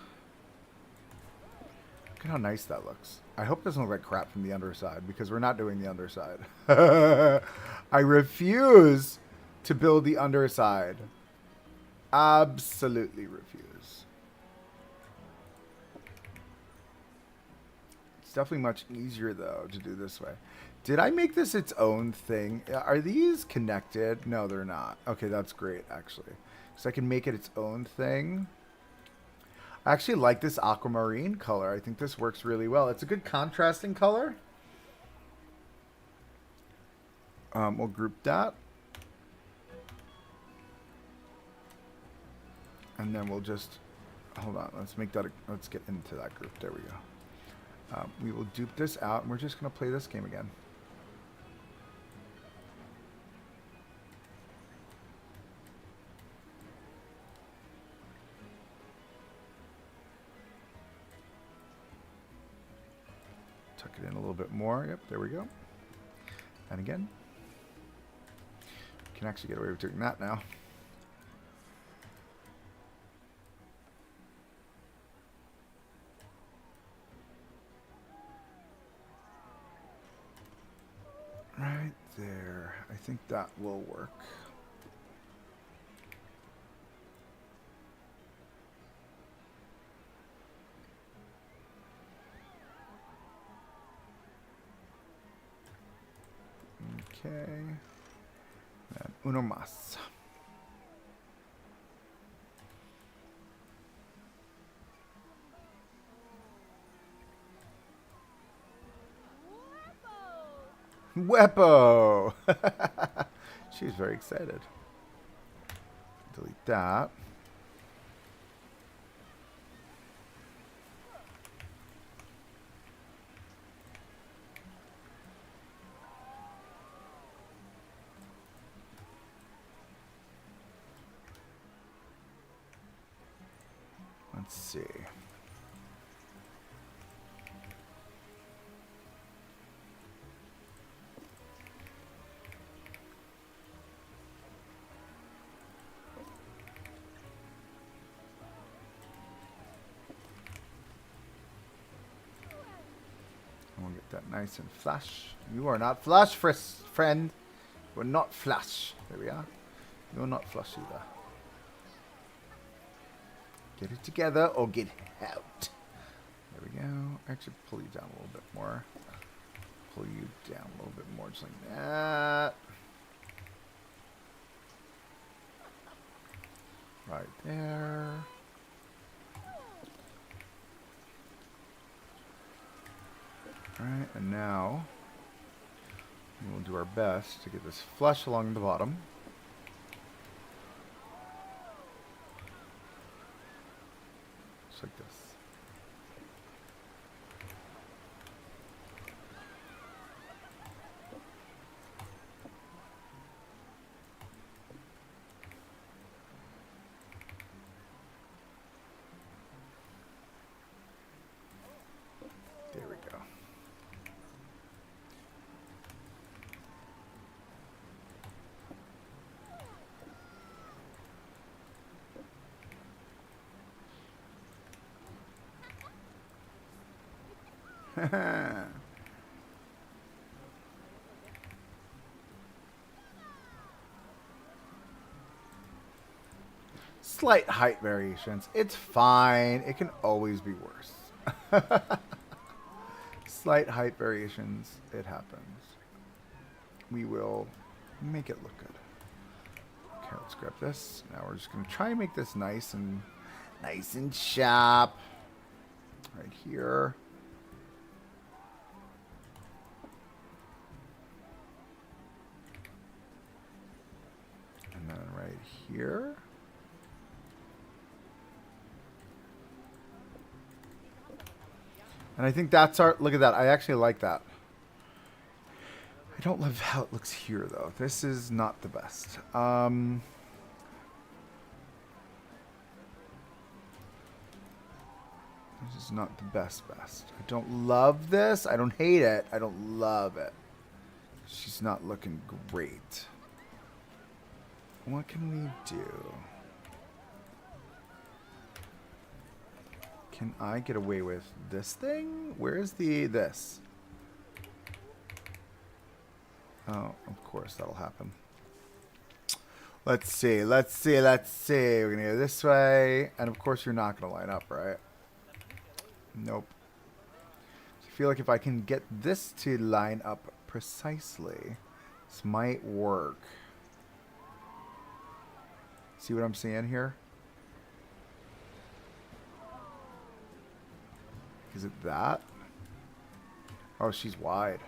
Look at how nice that looks. I hope it doesn't look like crap from the underside, because we're not doing the underside. I refuse to build the underside. Absolutely refuse. It's definitely much easier, though, to do this way. Did I make this its own thing? Are these connected? No, they're not. Okay, that's great, actually. So I can make it its own thing. I actually like this aquamarine color. I think this works really well. It's a good contrasting color. We'll group that. And then we'll just, hold on, let's make that, let's get into that group. There we go. We will dupe this out, and we're just going to play this game again. Tuck it in a little bit more. Yep, there we go. And again. Can actually get away with doing that now. Right there. I think that will work. Okay. And uno más. Wepo! She's very excited. Delete that. Let's see. We'll get that nice and flush. You are not flush, friend. We're not flush. There we are. You're not flush either. Get it together or get out. There we go. Actually, pull you down a little bit more. Pull you down a little bit more, just like that. Right there. Alright, and now we'll do our best to get this flush along the bottom. Just like this. There we go. Slight height variations. It's fine. It can always be worse. Slight height variations. It happens. We will make it look good. Okay, let's grab this. Now we're just going to try and make this nice and sharp. Right here. And then right here. And I think that's our... Look at that. I actually like that. I don't love how it looks here, though. This is not the best. This is not the best. I don't love this. I don't hate it. I don't love it. She's not looking great. What can we do? Can I get away with this thing? Where is this? Oh, of course that'll happen. Let's see. We're going to go this way. And of course you're not going to line up, right? Nope. So I feel like if I can get this to line up precisely, this might work. See what I'm seeing here? Is it that? Oh, she's wide.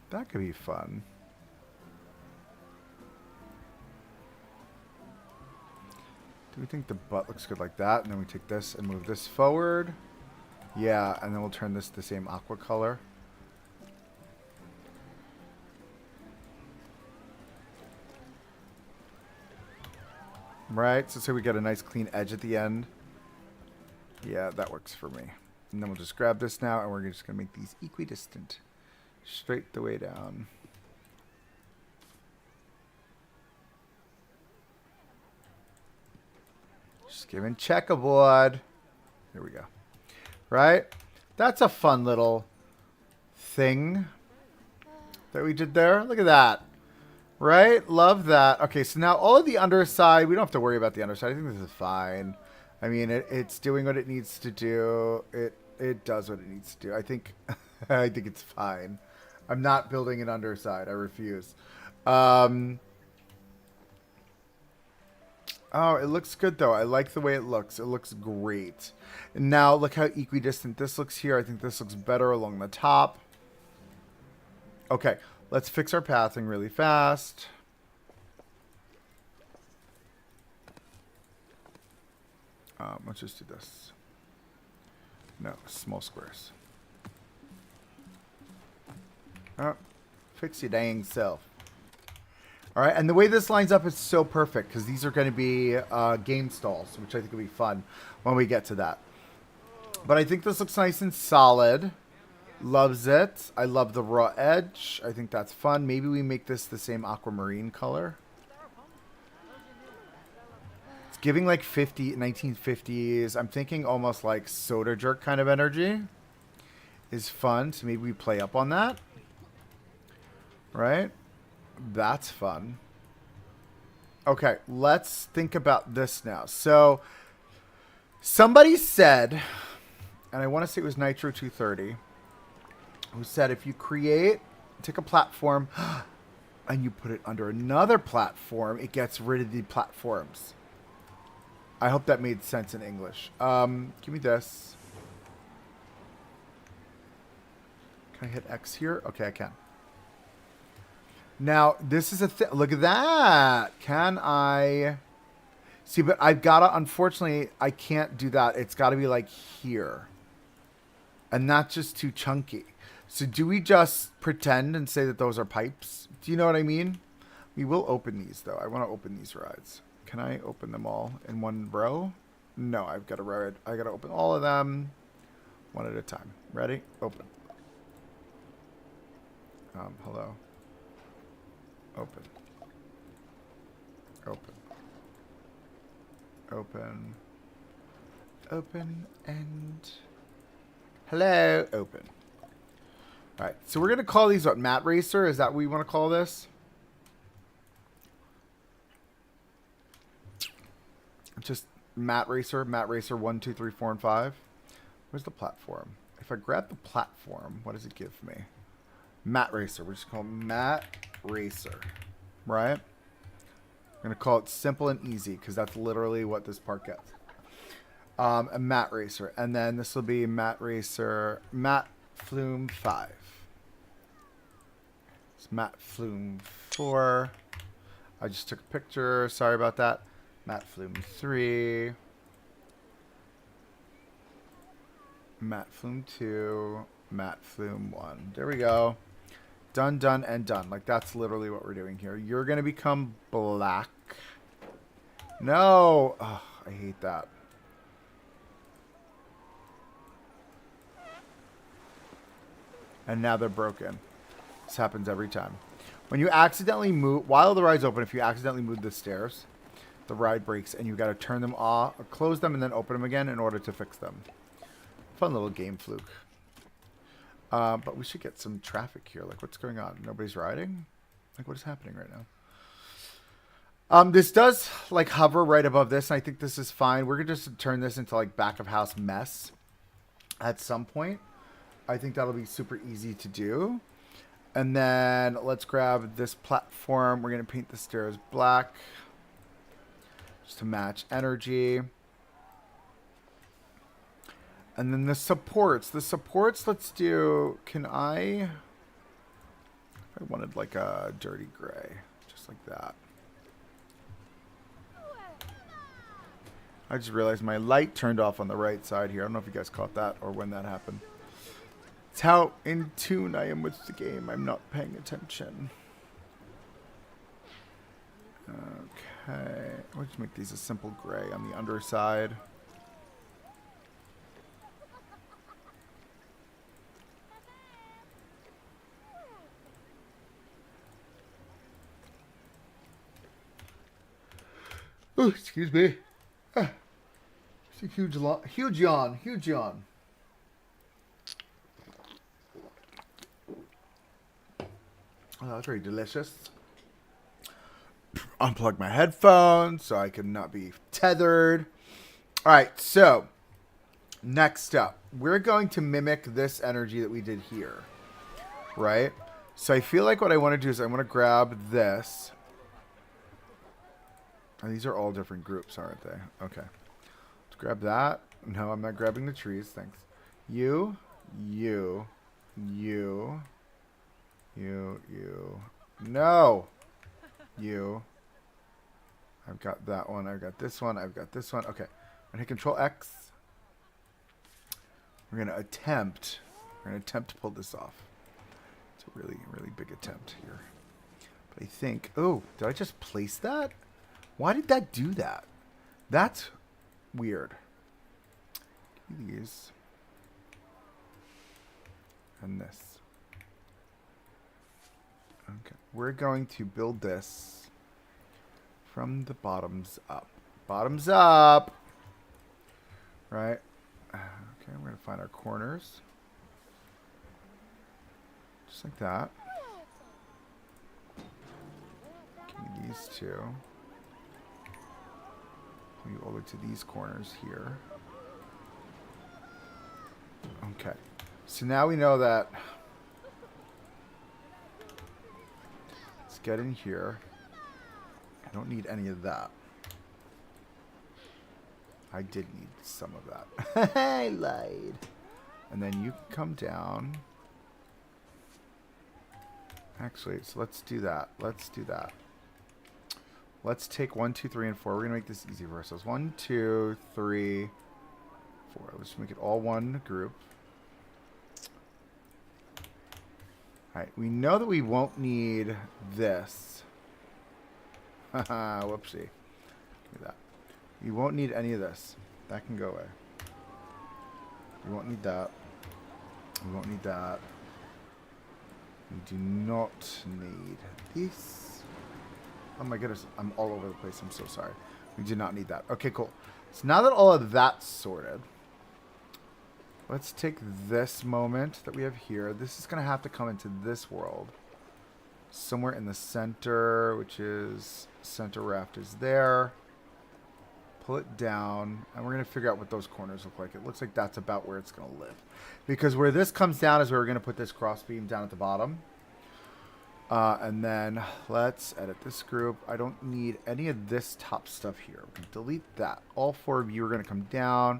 That could be fun. Do we think the butt looks good like that? And then we take this and move this forward. Yeah, and then we'll turn this the same aqua color. Right, so say we get a nice clean edge at the end. Yeah, that works for me. And then we'll just grab this now, and we're just going to make these equidistant. Straight the way down. Just giving checkerboard. Here we go. Right? That's a fun little thing that we did there. Look at that. Right? Love that. Okay, so now all of the underside, we don't have to worry about the underside. I think this is fine. I mean, it's doing what it needs to do. It does what it needs to do. I think I think it's fine. I'm not building an underside. I refuse. Oh, it looks good, though. I like the way it looks. It looks great. And now, look how equidistant this looks here. I think this looks better along the top. Okay, let's fix our pathing really fast. Let's just do this. No, small squares. Oh, fix your dang self. All right, and the way this lines up is so perfect because these are going to be game stalls, which I think will be fun when we get to that. But I think this looks nice and solid. Loves it. I love the raw edge. I think that's fun. Maybe we make this the same aquamarine color. It's giving like 1950s. I'm thinking almost like Soda Jerk kind of energy is fun. So maybe we play up on that. Right? That's fun. Okay, let's think about this now. So somebody said, and I want to say it was Nitro 230, who said if you take a platform and you put it under another platform, it gets rid of the platforms. I hope that made sense in English. Give me this. Can I hit X here? Okay, I can. Now, this is a thing. Look at that. Can I... See, but I've got to... Unfortunately, I can't do that. It's got to be like here. And that's just too chunky. So do we just pretend and say that those are pipes? Do you know what I mean? We will open these, though. I want to open these rides. Can I open them all in one row? No, I've got to ride. I got to open all of them one at a time. Ready? Open. Hello. Open. Open. Open. Open and... Hello. Open. Alright, so we're going to call these what? Mat Racer? Is that what we want to call this? Just Mat Racer. Mat Racer 1, 2, 3, 4, and 5. Where's the platform? If I grab the platform, what does it give me? Mat Racer. We're just going to call it Mat Racer. Right? I'm going to call it simple and easy because that's literally what this part gets. A Mat Racer. And then this will be Mat Racer, Mat Flume 5. It's Mat Flume 4. I just took a picture. Sorry about that. Mat Flume 3. Mat Flume 2. Mat Flume 1. There we go. Done, done, and done. Like, that's literally what we're doing here. You're going to become black. No. Oh, I hate that. And now they're broken. This happens every time. When you accidentally move, while the ride's open, if you accidentally move the stairs, the ride breaks and you got to turn them off, or close them, and then open them again in order to fix them. Fun little game fluke. But we should get some traffic here. Like, what's going on? Nobody's riding? Like, what is happening right now? This does, like, hover right above this, and I think this is fine. We're going to just turn this into, like, back of house mess at some point. I think that'll be super easy to do. And then let's grab this platform. We're going to paint the stairs black just to match energy. And then the supports. The supports, let's do... Can I wanted like a dirty gray. Just like that. I just realized my light turned off on the right side here. I don't know if you guys caught that or when that happened. It's how in tune I am with the game. I'm not paying attention. Okay. We'll just make these a simple gray on the underside. Oh, excuse me. Ah, it's a huge yawn. Huge yawn. Oh, that's very delicious. Unplug my headphones so I can not be tethered. All right, so next up, we're going to mimic this energy that we did here, right? So I feel like what I want to do is I want to grab this. Oh, these are all different groups, aren't they? Okay. Let's grab that. No, I'm not grabbing the trees. Thanks. You. No. You. I've got that one. I've got this one. I've got this one. Okay. I'm going to hit Control X. We're going to attempt to pull this off. It's a really, really big attempt here. But I think... Oh, did I just place that? Why did that do that? That's weird. These. And this. Okay. We're going to build this from the bottoms up. Bottoms up! Right? Okay, we're going to find our corners. Just like that. Give me these two. you all the way to these corners here. Okay. So now we know that. Let's get in here. I don't need any of that. I did need some of that. I lied. And then you can come down. Actually, so let's do that. Let's do that. Let's take 1, 2, 3, and 4. We're going to make this easy for ourselves. 1, 2, 3, 4. Let's make it all one group. Alright, we know that we won't need this. Haha, whoopsie. Give me that. We won't need any of this. That can go away. We won't need that. We won't need that. We do not need this. Oh my goodness, I'm all over the place. I'm so sorry. We do not need that. Okay, cool. So now that all of that's sorted, let's take this moment that we have here. This is going to have to come into this world. Somewhere in the center, which is center raft is there. Pull it down, and we're going to figure out what those corners look like. It looks like that's about where it's going to live. Because where this comes down is where we're going to put this cross beam down at the bottom. And then let's edit this group. I don't need any of this top stuff here. We can delete that. All 4 of you are going to come down.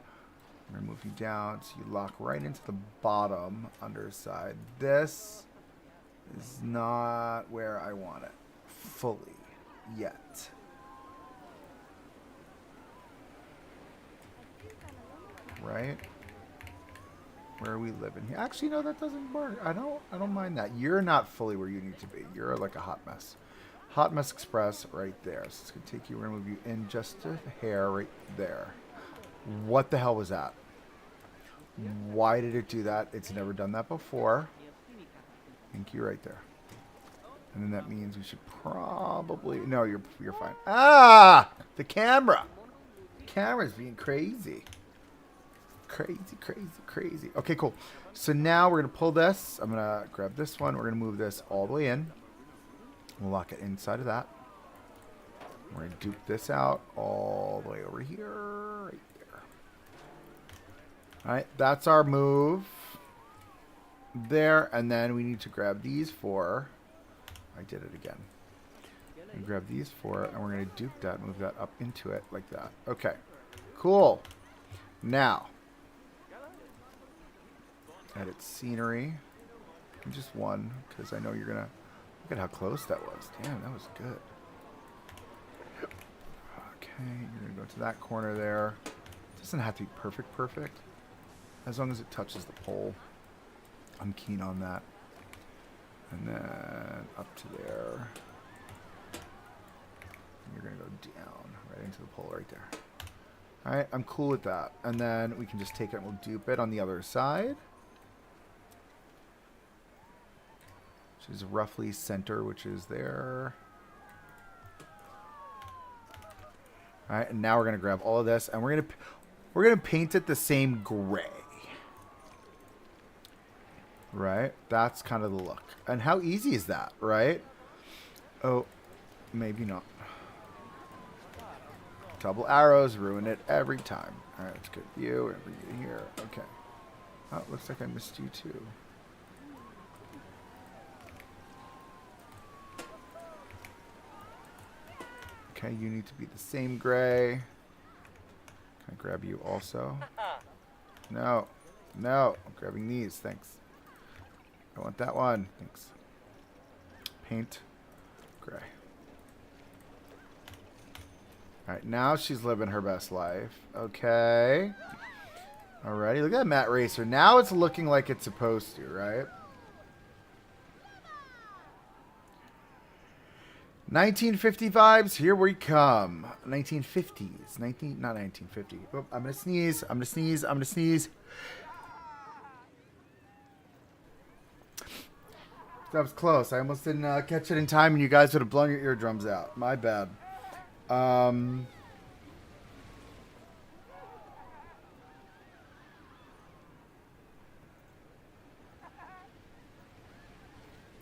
I'm going to move you down so you lock right into the bottom underside. This is not where I want it fully yet. Right? Where are we living here? Actually, no, that doesn't work. I don't mind that. You're not fully where you need to be. You're like a hot mess. Hot mess express right there. So it's gonna take you. We're gonna move you in just a hair right there. What the hell was that? Why did it do that? It's never done that before. Thank you right there. And then that means we should probably no. You're fine. Ah, the camera. The camera's being crazy. Crazy, crazy, crazy. Okay, cool. So now we're going to pull this. I'm going to grab this one. We're going to move this all the way in. We'll lock it inside of that. We're going to dupe this out all the way over here. Right there. All right, that's our move. There, and then we need to grab these 4. I did it again. We grab these 4, and we're going to dupe that, move that up into it like that. Okay, cool. Now, edit scenery. Just one, because I know you're gonna look at how close that was. Damn, that was good. Okay, you're gonna go to that corner there. It doesn't have to be perfect. As long as it touches the pole. I'm keen on that. And then up to there. You're gonna go down right into the pole right there. Alright, I'm cool with that. And then we can just take it and we'll dupe it on the other side. Which is roughly center, which is there. Alright, and now we're gonna grab all of this and we're gonna paint it the same gray. Right? That's kind of the look. And how easy is that, right? Oh, maybe not. Double arrows ruin it every time. Alright, let's get you and bring you here. Okay. Oh, it looks like I missed you too. Okay, you need to be the same gray. Can I grab you also? No. No. I'm grabbing these. Thanks. I want that one. Thanks. Paint. Gray. Alright, now she's living her best life. Okay. Alrighty, look at that matte racer. Now it's looking like it's supposed to, right? 1950 vibes, here we come. 1950s. Not 1950. Oh, I'm gonna sneeze. I'm gonna sneeze. I'm gonna sneeze. That was close. I almost didn't catch it in time, and you guys would have blown your eardrums out. My bad.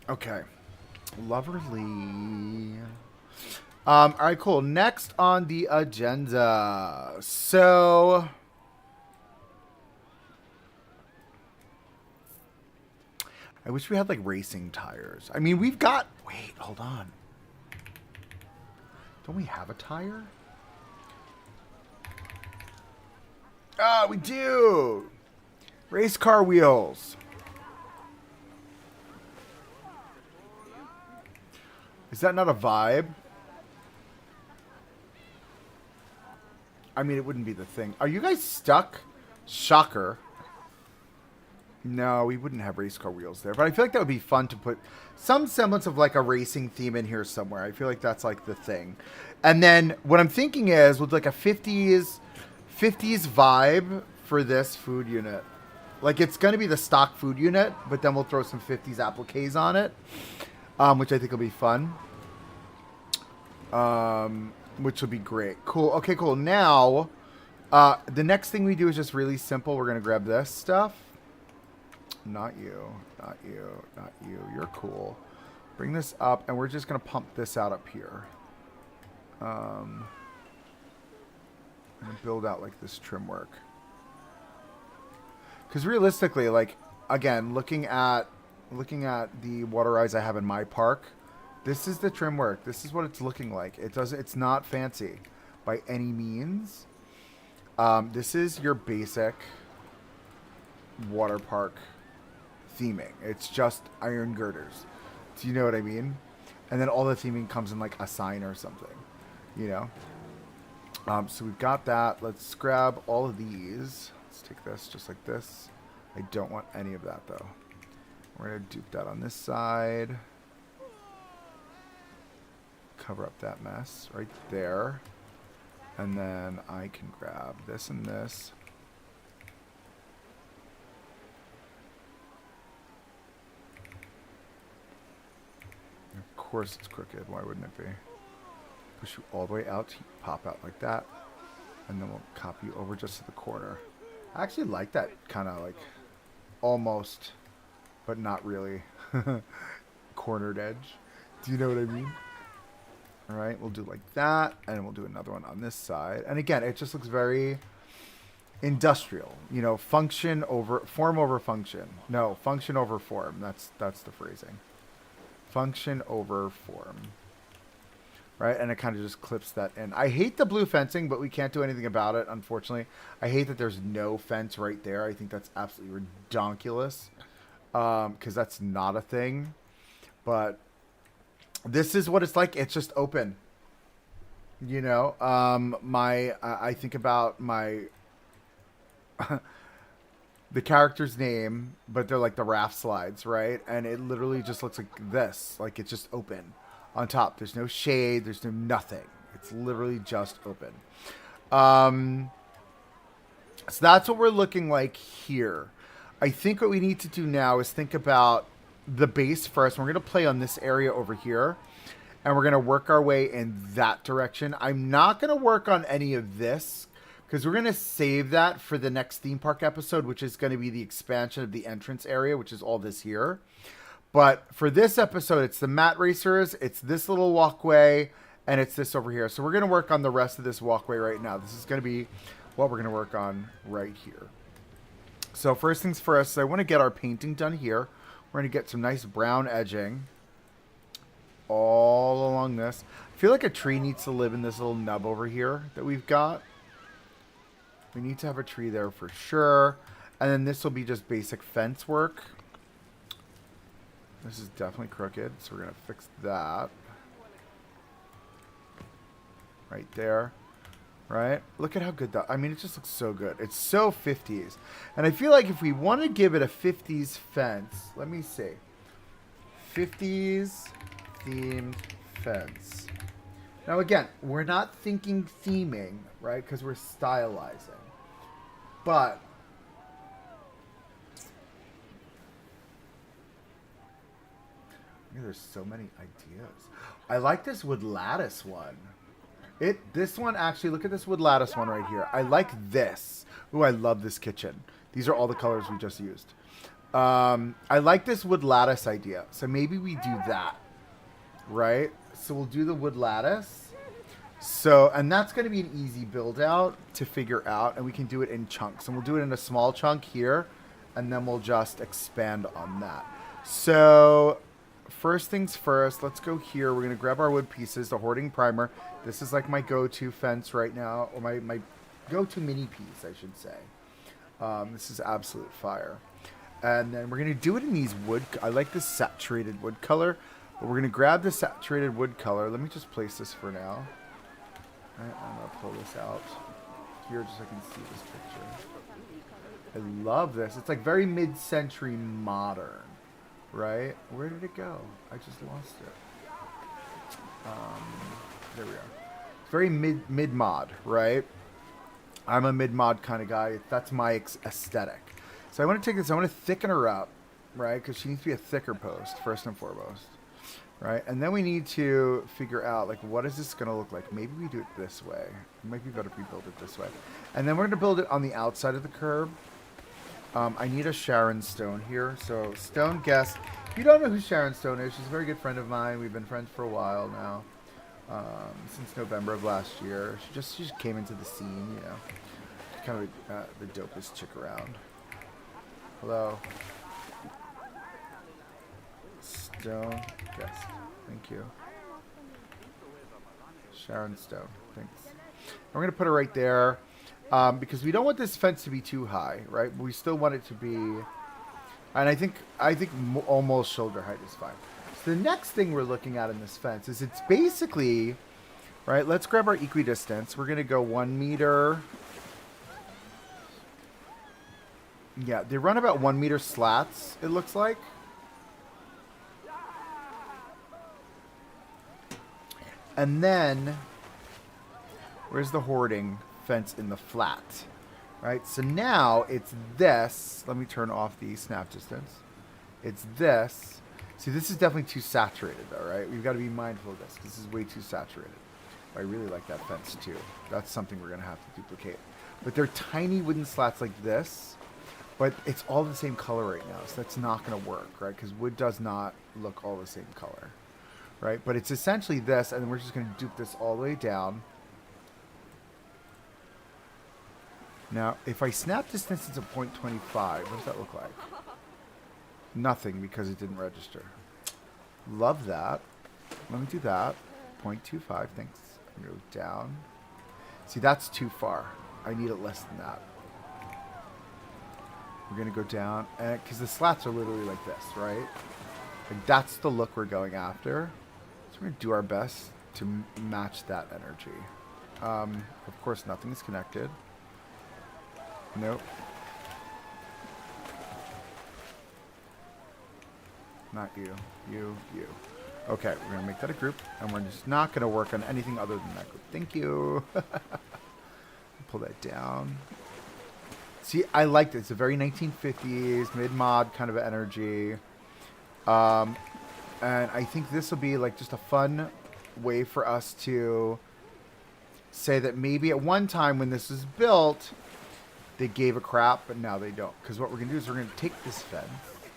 Okay. Loverly. All right, cool. Next on the agenda. So I wish we had like racing tires. I mean, we've got. Wait, hold on. Don't we have a tire? Ah, we do. Race car wheels. Is that not a vibe? I mean, it wouldn't be the thing. Are you guys stuck? Shocker. No, we wouldn't have race car wheels there. But I feel like that would be fun to put some semblance of like a racing theme in here somewhere. I feel like that's like the thing. And then what I'm thinking is with like a 50s vibe for this food unit. Like it's going to be the stock food unit, but then we'll throw some 50s appliques on it, which I think will be fun. Which will be great. Cool. Okay, cool. Now, the next thing we do is just really simple. We're going to grab this stuff. Not you. Not you. Not you. You're cool. Bring this up, and we're just going to pump this out up here. And build out, like, this trim work. Because realistically, like, again, looking at the water eyes I have in my park, this is the trim work. This is what it's looking like. It's not fancy by any means. This is your basic water park theming. It's just iron girders. Do you know what I mean? And then all the theming comes in like a sign or something, you know? So we've got that. Let's grab all of these. Let's take this just like this. I don't want any of that though. We're going to dupe that on this side. Cover up that mess right there. And then I can grab this and this. Of course it's crooked. Why wouldn't it be? Push you all the way out, pop out like that. And then we'll copy you over just to the corner. I actually like that kind of like almost, but not really, cornered edge. Do you know what I mean? All right, we'll do like that, and we'll do another one on this side. And again, it just looks very industrial. You know, function over form over function. No, function over form. That's the phrasing. Function over form. Right, and it kind of just clips that in. I hate the blue fencing, but we can't do anything about it, unfortunately. I hate that there's no fence right there. I think that's absolutely redonkulous, because that's not a thing. But this is what it's like. It's just open. You know, I think about my the character's name, but they're like the raft slides, right? And it literally just looks like this. Like it's just open on top. There's no shade. There's no nothing. It's literally just open. So that's what we're looking like here. I think what we need to do now is think about the base first. We're going to play on this area over here, and we're going to work our way in that direction. I'm not going to work on any of this because we're going to save that for the next theme park episode, which is going to be the expansion of the entrance area, which is all this here. But for this episode, it's the mat racers, it's this little walkway, and it's this over here. So we're going to work on the rest of this walkway right now. This is going to be what we're going to work on right here. So first things first, I want to get our painting done here. We're going to get some nice brown edging all along this. I feel like a tree needs to live in this little nub over here that we've got. We need to have a tree there for sure. And then this will be just basic fence work. This is definitely crooked, so we're going to fix that. Right there. Right? Look at how good that... I mean, it just looks so good. It's so 50s. And I feel like if we want to give it a 50s fence... Let me see. 50s themed fence. Now, again, we're not thinking theming, right? Because we're stylizing. But... there's so many ideas. I like this wood lattice one. This one actually, look at this wood lattice one right here. I like this. Ooh, I love this kitchen. These are all the colors we just used. I like this wood lattice idea. So maybe we do that, right? So we'll do the wood lattice. So, and that's going to be an easy build out to figure out, and we can do it in chunks. And we'll do it in a small chunk here, and then we'll just expand on that. So, first things first, let's go here. We're going to grab our wood pieces, the hoarding primer. This is like my go-to fence right now, or my go-to mini piece, I should say. This is absolute fire. And then we're going to do it in these wood. I like this saturated wood color. But we're going to grab the saturated wood color. Let me just place this for now. All right, I'm going to pull this out here just so I can see this picture. I love this. It's like very mid-century modern, right? Where did it go? I just lost it. There we are. It's very mid-mod, right? I'm a mid-mod kind of guy. That's my aesthetic. So I want to take this. I want to thicken her up, right? Because she needs to be a thicker post, first and foremost. Right, and then we need to figure out, like, what is this going to look like? Maybe we do it this way. It might be better if we build it this way. And then we're going to build it on the outside of the curb. I need a Sharon Stone here. So, Stone Guest. If you don't know who Sharon Stone is, she's a very good friend of mine. We've been friends for a while now. Since November of last year. She just came into the scene, you know. Kind of the dopest chick around. Hello. Stone Guest. Thank you. Sharon Stone. Thanks. We're going to put her right there because we don't want this fence to be too high, right? But we still want it to be, and I think almost shoulder height is fine. So the next thing we're looking at in this fence is it's basically, right? Let's grab our equidistance. We're going to go 1 meter. Yeah, they run about 1 meter slats, it looks like. And then, where's the hoarding fence in the flat? Right, so now it's this. Let me turn off the snap distance. It's this. See, this is definitely too saturated, though, right? We've got to be mindful of this. This is way too saturated. I really like that fence, too. That's something we're going to have to duplicate. But they're tiny wooden slats like this. But it's all the same color right now, so that's not going to work, right? Because wood does not look all the same color. Right, but it's essentially this, and we're just going to dupe this all the way down. Now, if I snap this distance to 0.25, what does that look like? Nothing, because it didn't register. Love that. Let me do that. 0.25, thanks. I'm going to go down. See, that's too far. I need it less than that. We're going to go down, because the slats are literally like this, right? Like, that's the look we're going after. We're going to do our best to match that energy. Of course, nothing is connected. Nope. Not you. You. Okay, we're going to make that a group, and we're just not going to work on anything other than that group. Thank you. Pull that down. See, I liked it. It's a very 1950s, mid-mod kind of energy. And I think this will be like just a fun way for us to say that maybe at one time when this was built, they gave a crap, but now they don't. Because what we're going to do is we're going to take this fence.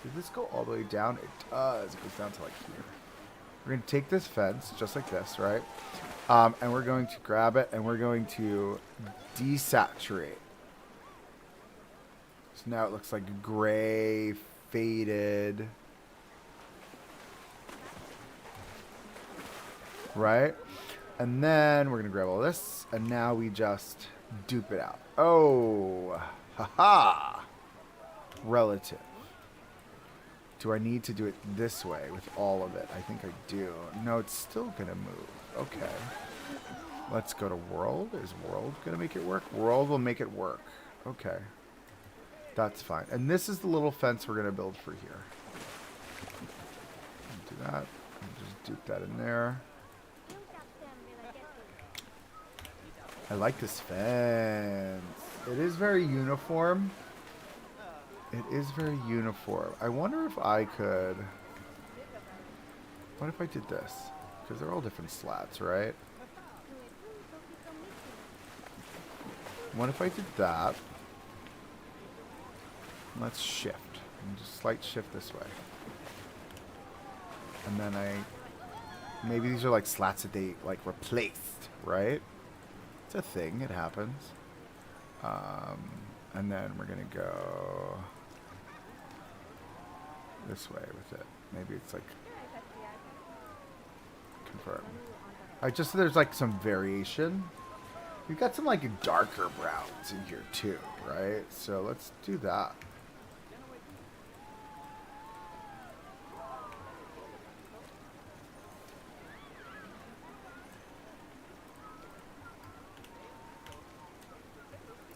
Did this go all the way down? It does. It goes down to like here. We're going to take this fence, just like this, right? And we're going to grab it, and we're going to desaturate. So now it looks like gray, faded. Right? And then we're going to grab all this, and now we just dupe it out. Oh, haha. Relative. Do I need to do it this way with all of it? I think I do. No, it's still going to move. Okay. Let's go to world. Is world going to make it work? World will make it work. Okay. That's fine. And this is the little fence we're going to build for here. Do that. And just dupe that in there. I like this fence. It is very uniform. It is very uniform. I wonder if I could... What if I did this? Because they're all different slats, right? What if I did that? Let's shift. And just slight shift this way. And then I Maybe these are like slats that they like replaced, right? It's a thing. It happens. And then we're going to go this way with it. Maybe it's like confirm. Just so there's like some variation. We've got some like darker browns in here too, right? So let's do that.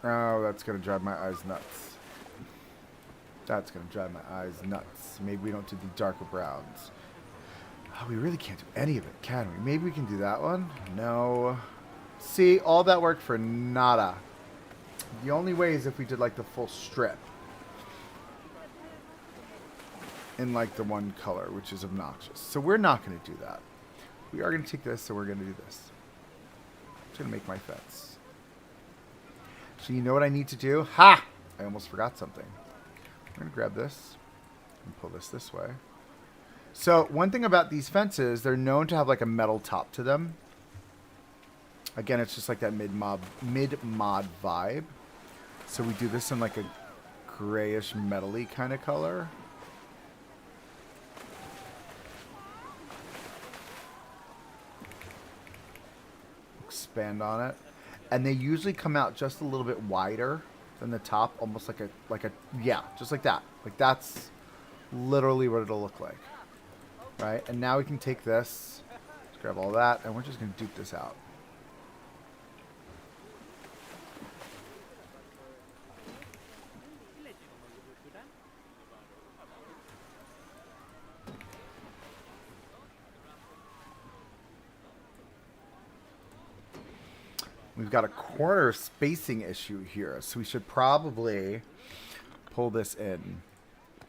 Oh, that's going to drive my eyes nuts. That's going to drive my eyes nuts. Maybe we don't do the darker browns. Oh, we really can't do any of it, can we? Maybe we can do that one. No. See, all that work for nada. The only way is if we did like the full strip. In like the one color, which is obnoxious. So we're not going to do that. We are going to take this, and we're going to do this. I'm just going to make my fence. So you know what I need to do? Ha! I almost forgot something. I'm going to grab this and pull this way. So one thing about these fences, they're known to have like a metal top to them. Again, it's just like that mid-mod vibe. So we do this in like a grayish metal-y kind of color. Expand on it. And they usually come out just a little bit wider than the top, almost like a yeah, just like that. Like that's literally what it'll look like. Right? And now we can take this, let's grab all that, and we're just going to dupe this out. We've got a corner spacing issue here, so we should probably pull this in.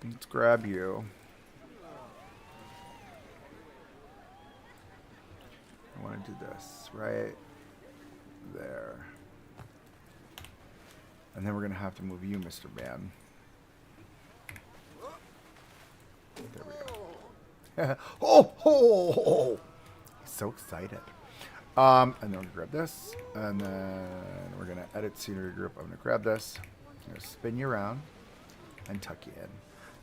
Let's grab you. I want to do this right there. And then we're going to have to move you, Mr. Man. There we go. Oh! So excited. And then we're going to grab this. And then we're going to edit scenery group. I'm going to grab this. I'm going to spin you around and tuck you in.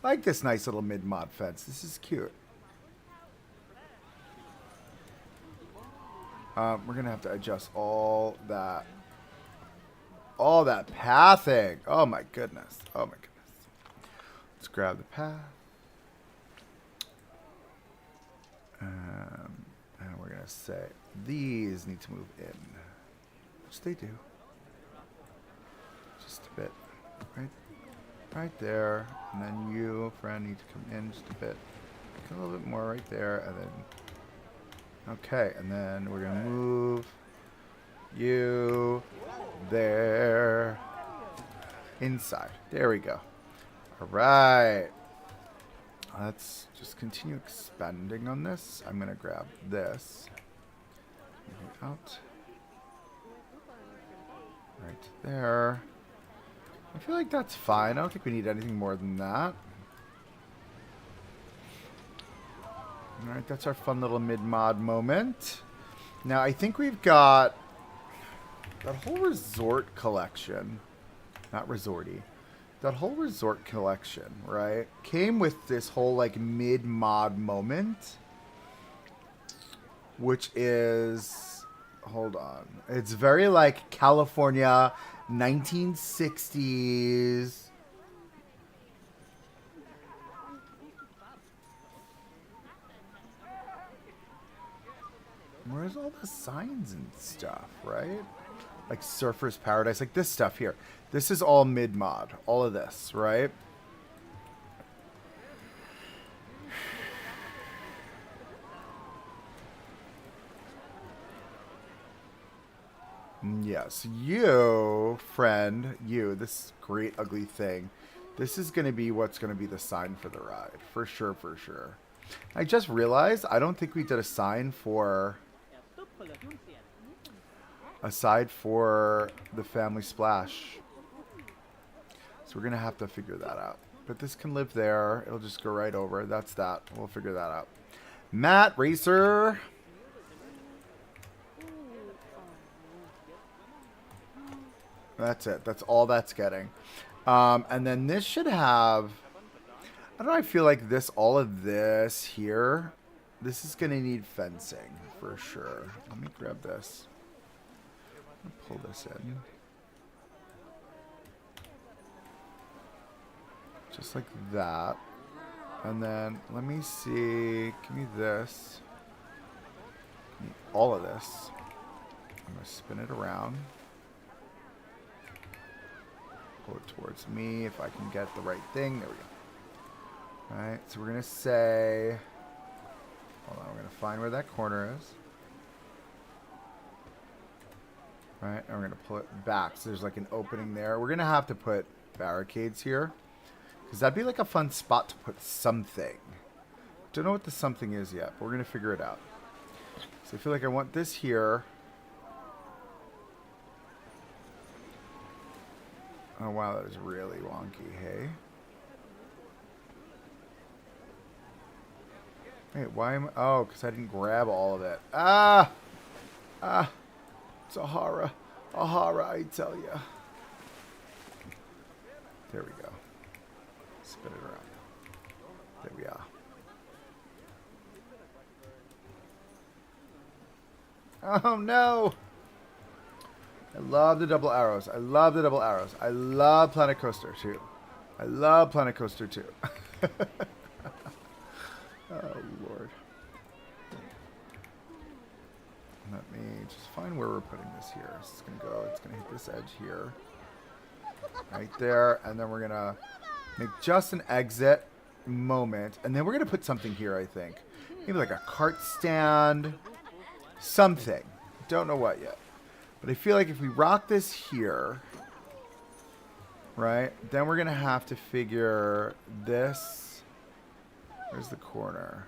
I like this nice little mid-mod fence. This is cute. We're going to have to adjust all that pathing. Oh my goodness. Oh my goodness. Let's grab the path. And we're going to say these need to move in. Which they do. Just a bit. Right there. And then you, friend, need to come in just a bit. A little bit more right there. And then... Okay, and then we're going to move you there inside. There we go. All right. Let's just continue expanding on this. I'm going to grab this. Move it out. Right there. I feel like that's fine. I don't think we need anything more than that. Alright, that's our fun little mid-mod moment. Now, I think we've got that whole resort collection. Not resorty. That whole resort collection, right? Came with this whole, like, mid-mod moment. Which is... Hold on. It's very, like, California, 1960s... Where's all the signs and stuff, right? Like Surfer's Paradise, like this stuff here. This is all mid-mod, all of this, right? Yes, you, friend, you, this great ugly thing. This is going to be what's going to be the sign for the ride. For sure, for sure. I just realized I don't think we did a sign for... aside for the family splash. So we're going to have to figure that out. But this can live there. It'll just go right over. That's that. We'll figure that out. Matt Racer. That's it. That's all that's getting. And then this should have... I don't know, I feel like this, all of this here, this is going to need fencing for sure. Let me grab this. Pull this in. Just like that. And then, let me see, give me this. Give me all of this. I'm going to spin it around. Pull it towards me if I can get the right thing. There we go. Alright, so we're going to say... Hold on, we're going to find where that corner is. Alright, and we're going to pull it back. So there's like an opening there. We're going to have to put barricades here. Because that'd be like a fun spot to put something. Don't know what the something is yet, but we're going to figure it out. So I feel like I want this here. Oh wow, that is really wonky, hey? Wait, why am I... Oh, because I didn't grab all of it. Ah! Ah! It's a horror. A horror, I tell ya. There we go. Spin it around. There we are. Oh no! I love the double arrows. I love the double arrows. I love Planet Coaster too. I love Planet Coaster too. Oh Lord. Let me just find where we're putting this here. It's gonna go, it's gonna hit this edge here. Right there. And then we're gonna make just an exit moment. And then we're gonna put something here, I think. Maybe like a cart stand. Something. Don't know what yet. But I feel like if we rock this here, right, then we're going to have to figure this. Where's the corner?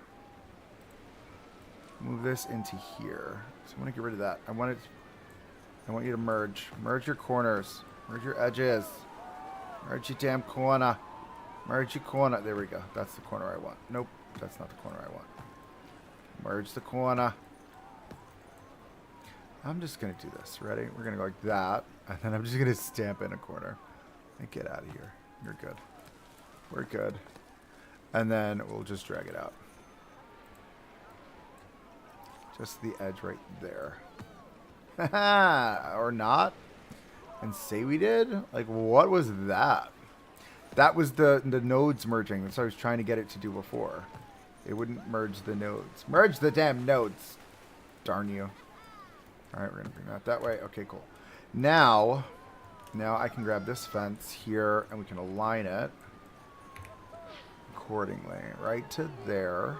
Move this into here. So I want to get rid of that. I want you to merge. Merge your corners. Merge your edges. Merge your damn corner. Merge your corner. There we go. That's the corner I want. Nope. That's not the corner I want. Merge the corner. I'm just going to do this. Ready? We're going to go like that. And then I'm just going to stamp in a corner. And get out of here. You're good. We're good. And then we'll just drag it out. Just the edge right there. Or not. And say we did? Like, what was that? That was the nodes merging. That's what I was trying to get it to do before. It wouldn't merge the nodes. Merge the damn nodes. Darn you. Alright, we're going to bring that that way. Okay, cool. Now I can grab this fence here and we can align it accordingly. Right to there.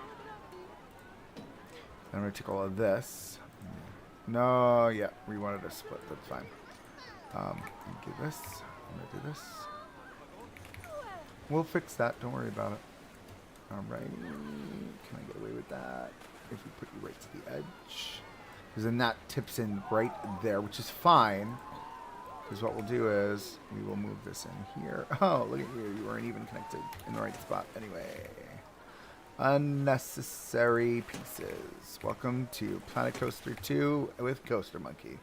And I'm going to take all of this. No, yeah, we wanted to split. That's fine. Do this. I'm going to do this. We'll fix that. Don't worry about it. Alright. Can I get away with that? If we put you right to the edge. Because then that tips in right there, which is fine. Because what we'll do is we will move this in here. Oh, look at you. You weren't even connected in the right spot. Anyway. Unnecessary pieces. Welcome to Planet Coaster 2 with Coaster Monkey.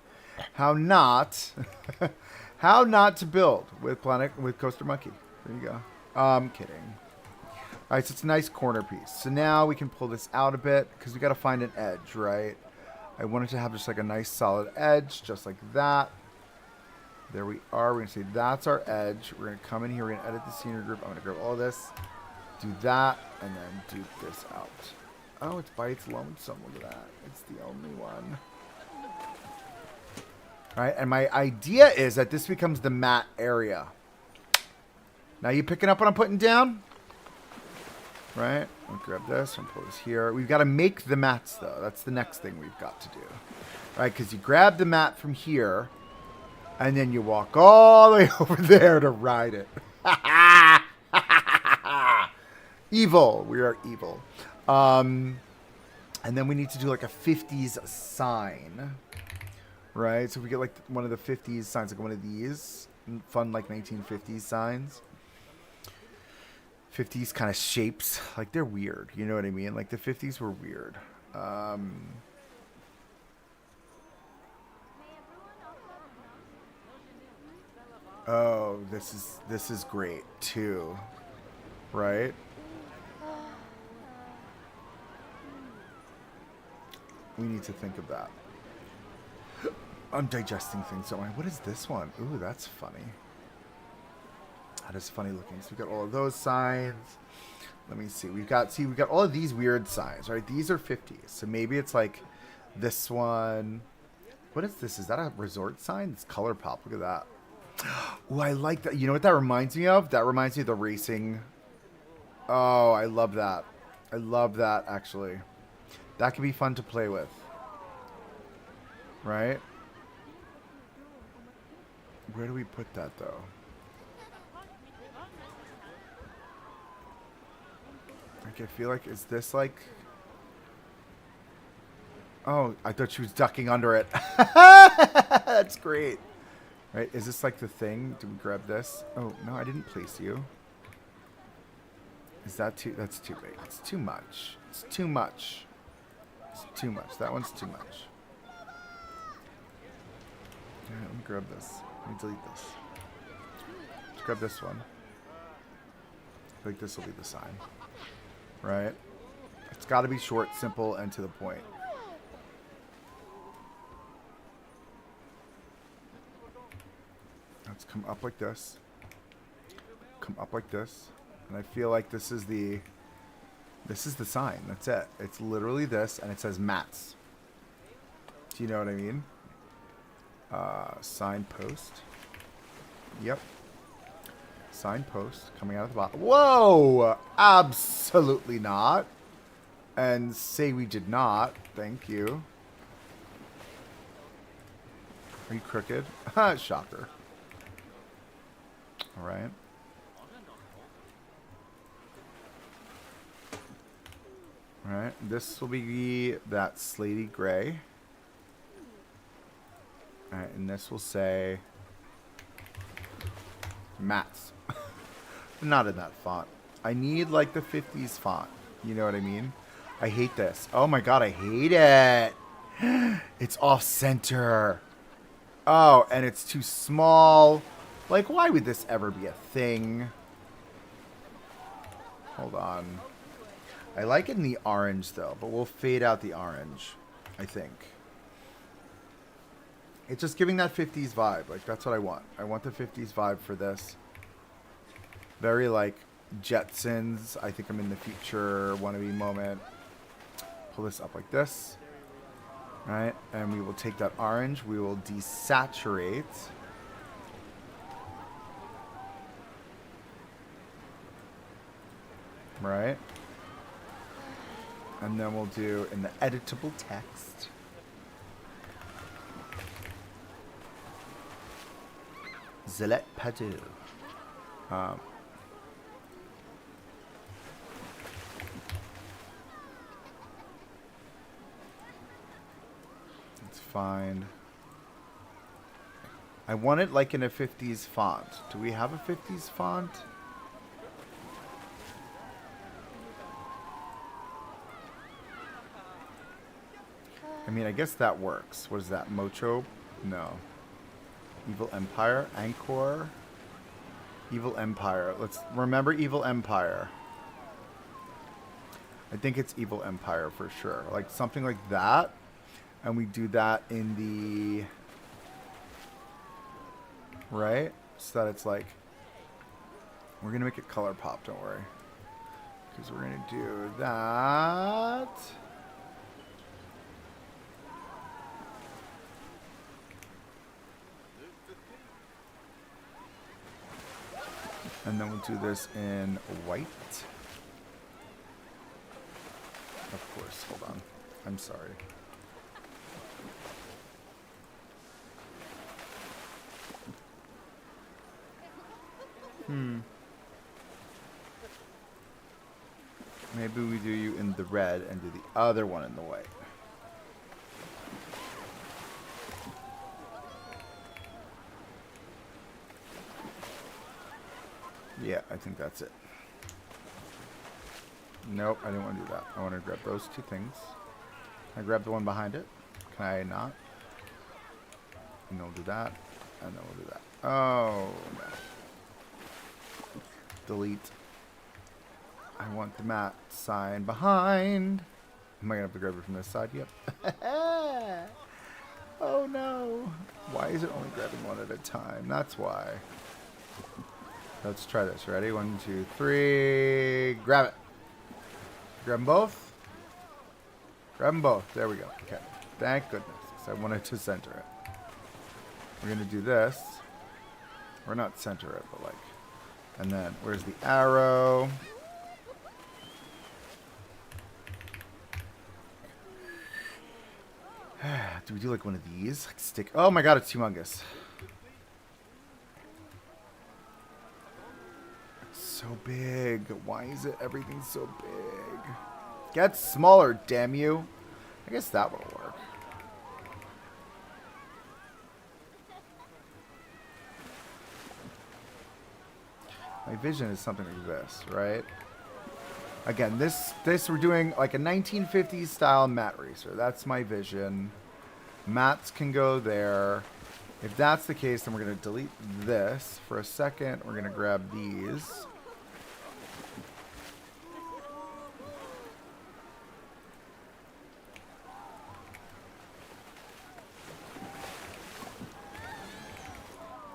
How not to build with Coaster Monkey. There you go. I'm kidding. Alright, so it's a nice corner piece. So now we can pull this out a bit because we got to find an edge, right? I wanted to have just like a nice solid edge, just like that. There we are. We're going to say that's our edge. We're going to come in here. We're going to edit the scenery group. I'm going to grab all this, do that, and then do this out. Oh, it's by its lonesome. Look at that. It's the only one. All right, and my idea is that this becomes the mat area. Now you picking up what I'm putting down? Right? I'll grab this and pull this here. We've got to make the mats, though. That's the next thing we've got to do. Right? Because you grab the mat from here, and then you walk all the way over there to ride it. Evil. We are evil. And then we need to do like a 50s sign. Right? So if we get like one of the 50s signs, like one of these. Fun, like 1950s signs. 50s kind of shapes, like they're weird, you know what I mean? Like the 50s were weird. Oh, this is great too, right? We need to think of that. I'm digesting things, don't I? What is this one? Ooh, that's funny. That is funny looking. So we've got all of those signs. Let me see. We've got all of these weird signs, right? These are 50s. So maybe it's like this one. What is this? Is that a resort sign? It's Color Pop. Look at that. Ooh, I like that. You know what that reminds me of? That reminds me of the racing. Oh, I love that. I love that, actually. That could be fun to play with. Right? Where do we put that, though? Like, I feel like, is this like... Oh, I thought she was ducking under it. That's great. Right, is this like the thing? Do we grab this? Oh, no, I didn't place you. Is that too... That's too big. It's too much. It's too much. It's too much. That one's too much. Alright, let me grab this. Let me delete this. Let's grab this one. I think this will be the sign. Right? It's got to be short, simple, and to the point. Let's come up like this. Come up like this. And I feel like this is the sign. That's it. It's literally this, and it says mats. Do you know what I mean? Signpost. Yep. Signpost coming out of the bottom. Whoa! Absolutely not. And say we did not. Thank you. Are you crooked? Shocker. Alright. Alright. This will be that slaty gray. Alright, and this will say mats. Not in that font. I need like the 50s font. You know what I mean? I hate this. Oh my god, I hate it. It's off center. Oh, and it's too small. Like, why would this ever be a thing? Hold on. I like it in the orange though, but we'll fade out the orange, I think. It's just giving that 50s vibe. Like, that's what I want. I want the 50s vibe for this. Very, like, Jetsons. I think I'm in the future wannabe moment. Pull this up like this. Right? And we will take that orange. We will desaturate. Right? And then we'll do in the editable text. Zelet Padu. It's fine. I want it like in a 50s font. Do we have a 50s font? I mean, I guess that works. What is that? Mocho? No. Evil Empire? Anchor? Evil Empire. Let's remember Evil Empire. I think it's Evil Empire for sure. Like something like that. And we do that in the... Right? So that it's like... We're going to make it color pop, don't worry. Because we're going to do that... And then we'll do this in white. Of course, hold on. I'm sorry. Maybe we do you in the red and do the other one in the white. Yeah, I think that's it. Nope, I didn't want to do that. I want to grab those two things. I grab the one behind it. Can I not? And then we'll do that. And then we'll do that. Oh, man. Delete. I want the mat sign behind. Am I going to have to grab it from this side? Yep. Oh, no. Why is it only grabbing one at a time? That's why. Let's try this. Ready? 1, 2, 3. Grab it. Grab them both. Grab them both. There we go. Okay. Thank goodness. I wanted to center it. We're going to do this. Or not center it, but like. And then, where's the arrow? Do we do like one of these? Like stick. Oh my god, it's humongous. It's so big. Why is it everything so big? Get smaller, damn you. I guess that will work. My vision is something like this, right? Again, this we're doing like a 1950s style mat racer. That's my vision. Mats can go there. If that's the case, then we're going to delete this for a second. We're going to grab these.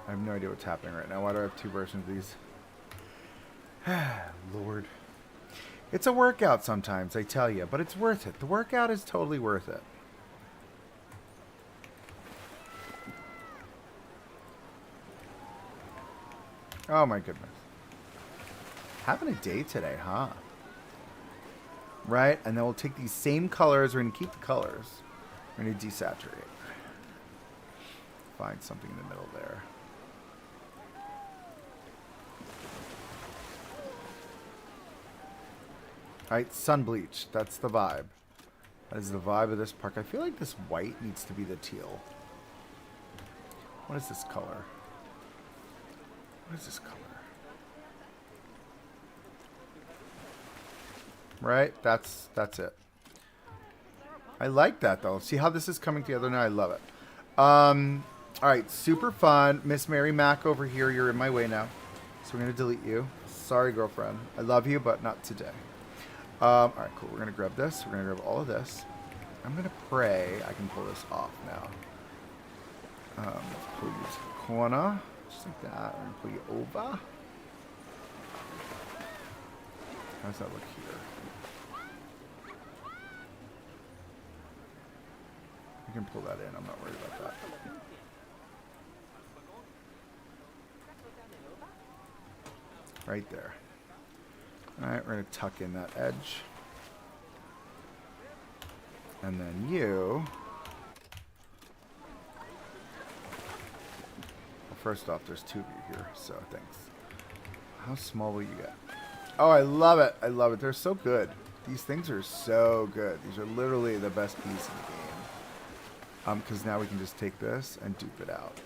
I have no idea what's happening right now. Why do I have two versions of these? Lord. It's a workout sometimes, I tell you, but it's worth it. The workout is totally worth it. Oh my goodness. Having a day today, huh? Right? And then we'll take these same colors. We're going to keep the colors. We're going to desaturate. Find something in the middle there. Alright, sun bleach. That's the vibe. That is the vibe of this park. I feel like this white needs to be the teal. What is this color? What is this color? Right? That's it. I like that though. See how this is coming together now? I love it. Alright, super fun. Miss Mary Mac over here. You're in my way now. So we're going to delete you. Sorry, girlfriend. I love you, but not today. Alright, cool. We're going to grab this. We're going to grab all of this. I'm going to pray I can pull this off now. Let's pull you to the corner. Just like that. We're going to pull you over. How does that look here? You can pull that in. I'm not worried about that. Right there. Alright, we're going to tuck in that edge. And then you... Well, first off, there's two of you here, so thanks. How small will you get? Oh, I love it. I love it. They're so good. These things are so good. These are literally the best piece in the game. Because now we can just take this and dupe it out.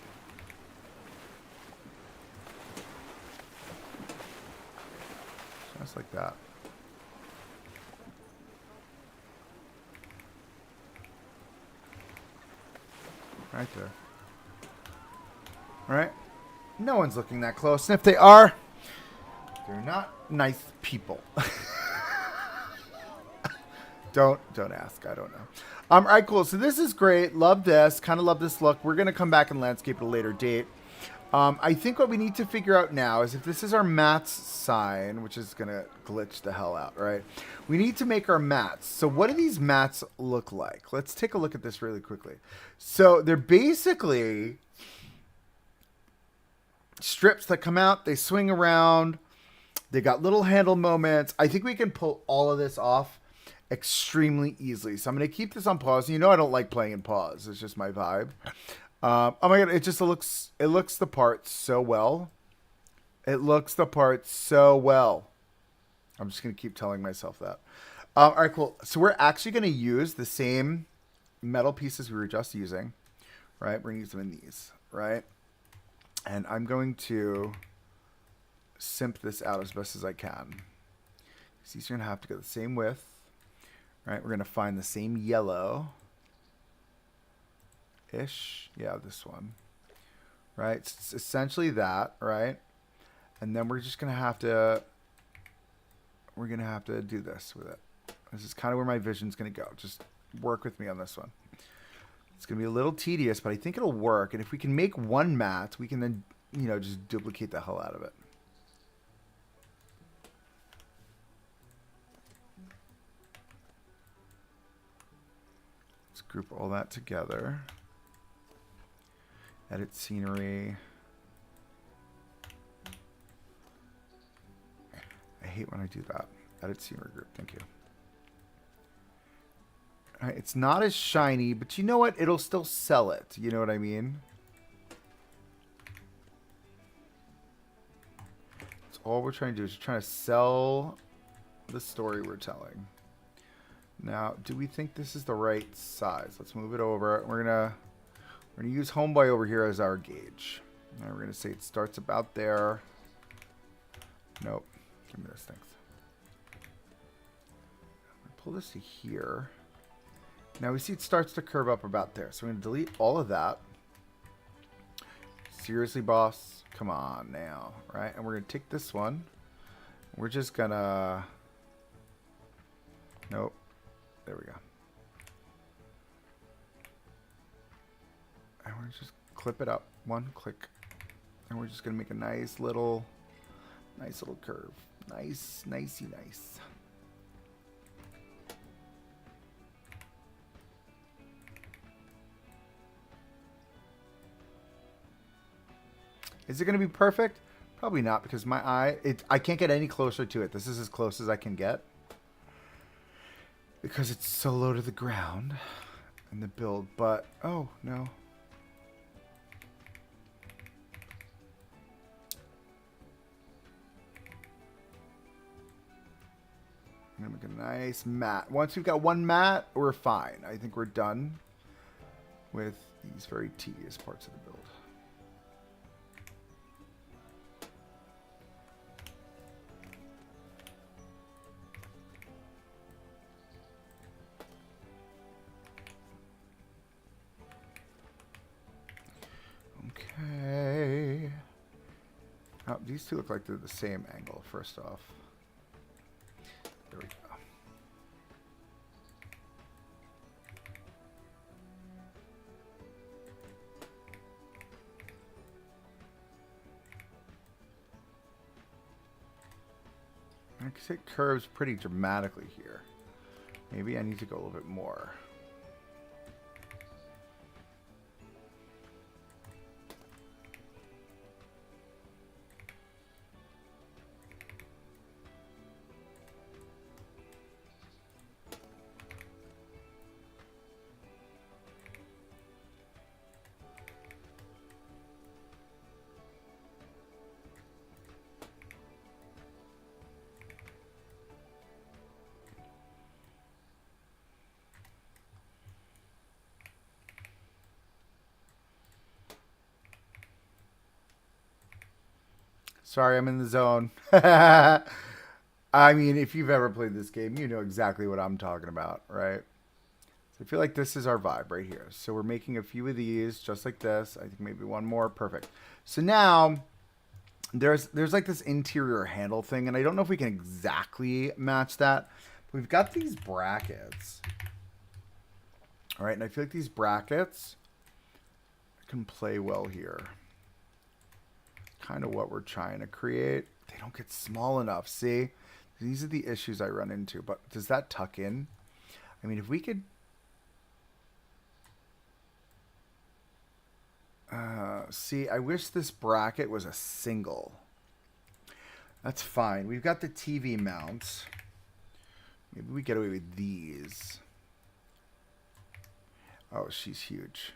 Just like that. Right there. Alright. No one's looking that close. And if they are, they're not nice people. Don't ask. I don't know. Alright, cool. So this is great. Love this. Kind of love this look. We're going to come back and landscape at a later date. I think what we need to figure out now is if this is our mats sign, which is going to glitch the hell out, right? We need to make our mats. So what do these mats look like? Let's take a look at this really quickly. So they're basically strips that come out. They swing around. They got little handle moments. I think we can pull all of this off extremely easily. So I'm going to keep this on pause. You know I don't like playing in pause. It's just my vibe. Oh my god, it looks the part so well. It looks the part so well. I'm just going to keep telling myself that. All right, cool. So we're actually going to use the same metal pieces we were just using, right? We're going to use them in these, right? And I'm going to simp this out as best as I can. So these are going to have to go the same width, right? We're going to find the same yellow. Ish. Yeah, this one. right? It's essentially that, right? And then we're just going to have to, do this with it. This is kind of where my vision's going to go. Just work with me on this one. It's going to be a little tedious, but I think it'll work. And if we can make one mat, we can then, you know, just duplicate the hell out of it. Let's group all that together. Edit scenery. I hate when I do that. Edit scenery group. Thank you. All right, it's not as shiny, but you know what? It'll still sell it. You know what I mean? That's all we're trying to do is trying to sell the story we're telling. Now, do we think this is the right size? Let's move it over. We're gonna use Homeboy over here as our gauge. And we're gonna say it starts about there. Nope. Give me this, thanks. Pull this to here. Now we see it starts to curve up about there. So we're going to delete all of that. Seriously, boss? Come on now, right? And we're going to take this one. We're just going to... Nope. There we go. And we're just clip it up. One click. And we're just going to make a nice little curve. Nice, nicey nice. Is it going to be perfect? Probably not, because my eye, I can't get any closer to it. This is as close as I can get. Because it's so low to the ground in the build. But, oh, no. I'm going to make a nice mat. Once we've got one mat, we're fine. I think we're done with these very tedious parts of the build. Okay. Oh, these two look like they're the same angle, first off. There we go. Because it curves pretty dramatically here. Maybe I need to go a little bit more. Sorry, I'm in the zone. I mean, if you've ever played this game, you know exactly what I'm talking about, right? So I feel like this is our vibe right here. So we're making a few of these just like this. I think maybe one more. Perfect. So now there's like this interior handle thing, and I don't know if we can exactly match that. But we've got these brackets. All right, and I feel like these brackets can play well here. Kind of what we're trying to create. They don't get small enough. See, these are the issues I run into. But does that tuck in? I mean, if we could see, I wish this bracket was a single. That's fine. We've got the TV mounts. Maybe we get away with these. Oh, she's huge.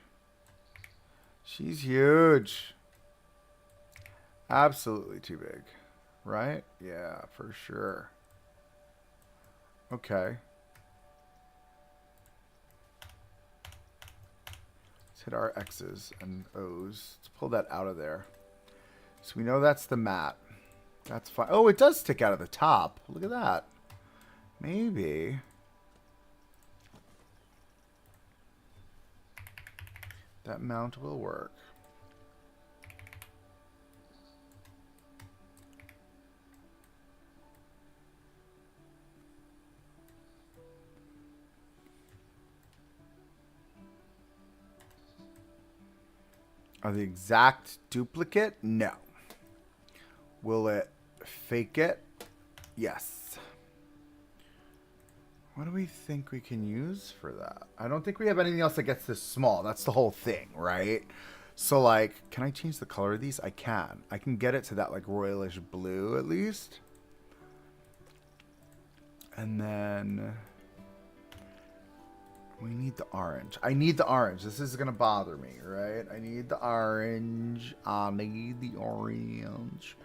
She's huge. Absolutely too big, right? Yeah, for sure. Okay. Let's hit our X's and O's. Let's pull that out of there. So we know that's the mat. That's fine. Oh, it does stick out of the top. Look at that. Maybe. That mount will work. Are the exact duplicate? No. Will it fake it? Yes. What do we think we can use for that? I don't think we have anything else that gets this small. That's the whole thing, right? So, like, can I change the color of these? I can. I can get it to that, like, royalish blue, at least. And then we need the orange. I need the orange. This is going to bother me, right? I need the orange. I need the orange.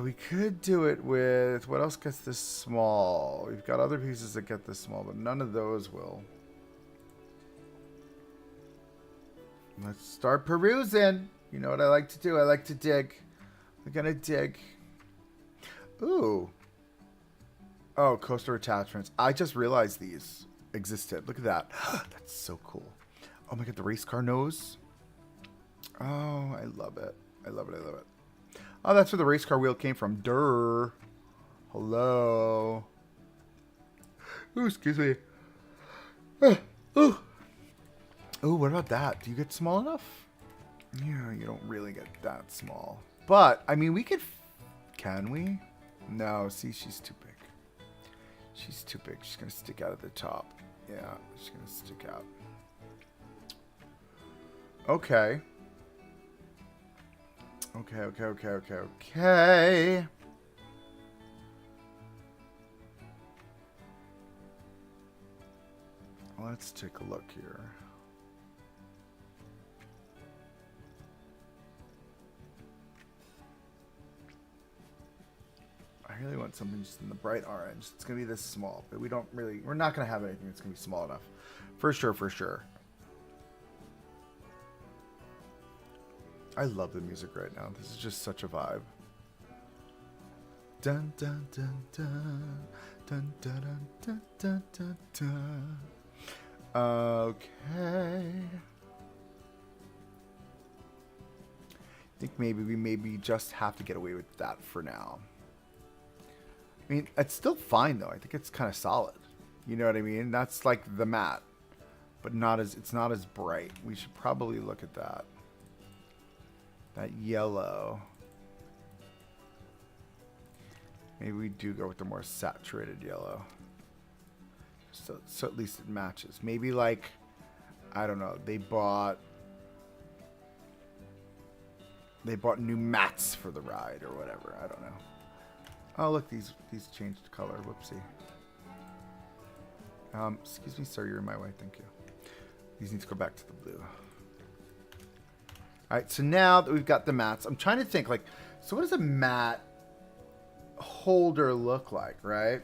We could do it with... What else gets this small? We've got other pieces that get this small, but none of those will. Let's start perusing. You know what I like to do? I like to dig. We're going to dig. Ooh. Oh, coaster attachments. I just realized these existed. Look at that. That's so cool. Oh my god, the race car nose. Oh, I love it. I love it. I love it. Oh, that's where the race car wheel came from. Durr. Hello. Ooh, excuse me. Ooh. Ooh, what about that? Do you get small enough? Yeah, you don't really get that small. But, I mean, we could... Can we? No, see, she's too big. She's too big. She's going to stick out at the top. Yeah, she's going to stick out. Okay. Okay. Let's take a look here. I really want something just in the bright orange. It's going to be this small, but we're not going to have anything that's going to be small enough. For sure. I love the music right now. This is just such a vibe. Dun dun dun dun dun dun dun dun dun dun. Okay. I think maybe we just have to get away with that for now. I mean, it's still fine though. I think it's kind of solid. You know what I mean? That's like the matte, but it's not as bright. We should probably look at that. That yellow. Maybe we do go with the more saturated yellow. So at least it matches. Maybe like, I don't know, they bought new mats for the ride or whatever. I don't know. Oh, look, these changed color. Whoopsie. Excuse me, sir, you're in my way. Thank you. These need to go back to the blue. All right, so now that we've got the mats, I'm trying to think, like, so what does a mat holder look like, right?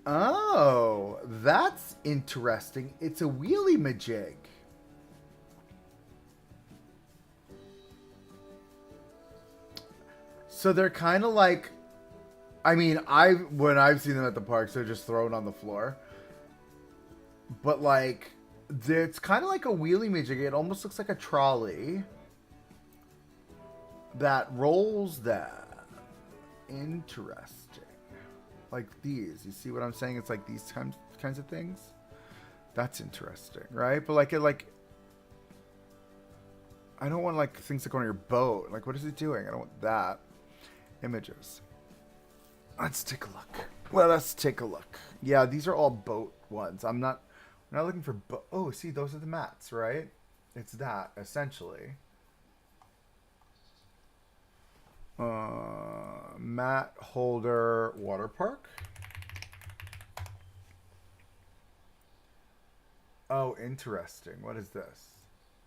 Oh, that's interesting. It's a wheelie majig. So they're kind of like, I mean, when I've seen them at the parks, they're just thrown on the floor. But like, it's kind of like a wheelie majig. It almost looks like a trolley that rolls that. Interesting. Like these. You see what I'm saying? It's like these kinds of things. That's interesting, right? But like I don't want like things that go on your boat. Like, what is it doing? I don't want that. Images. Let's take a look. Well, let's take a look. Yeah, these are all boat ones. I'm not looking for boat. Oh, see, those are the mats, right? It's that, essentially. Mat holder water park. Oh, interesting. What is this?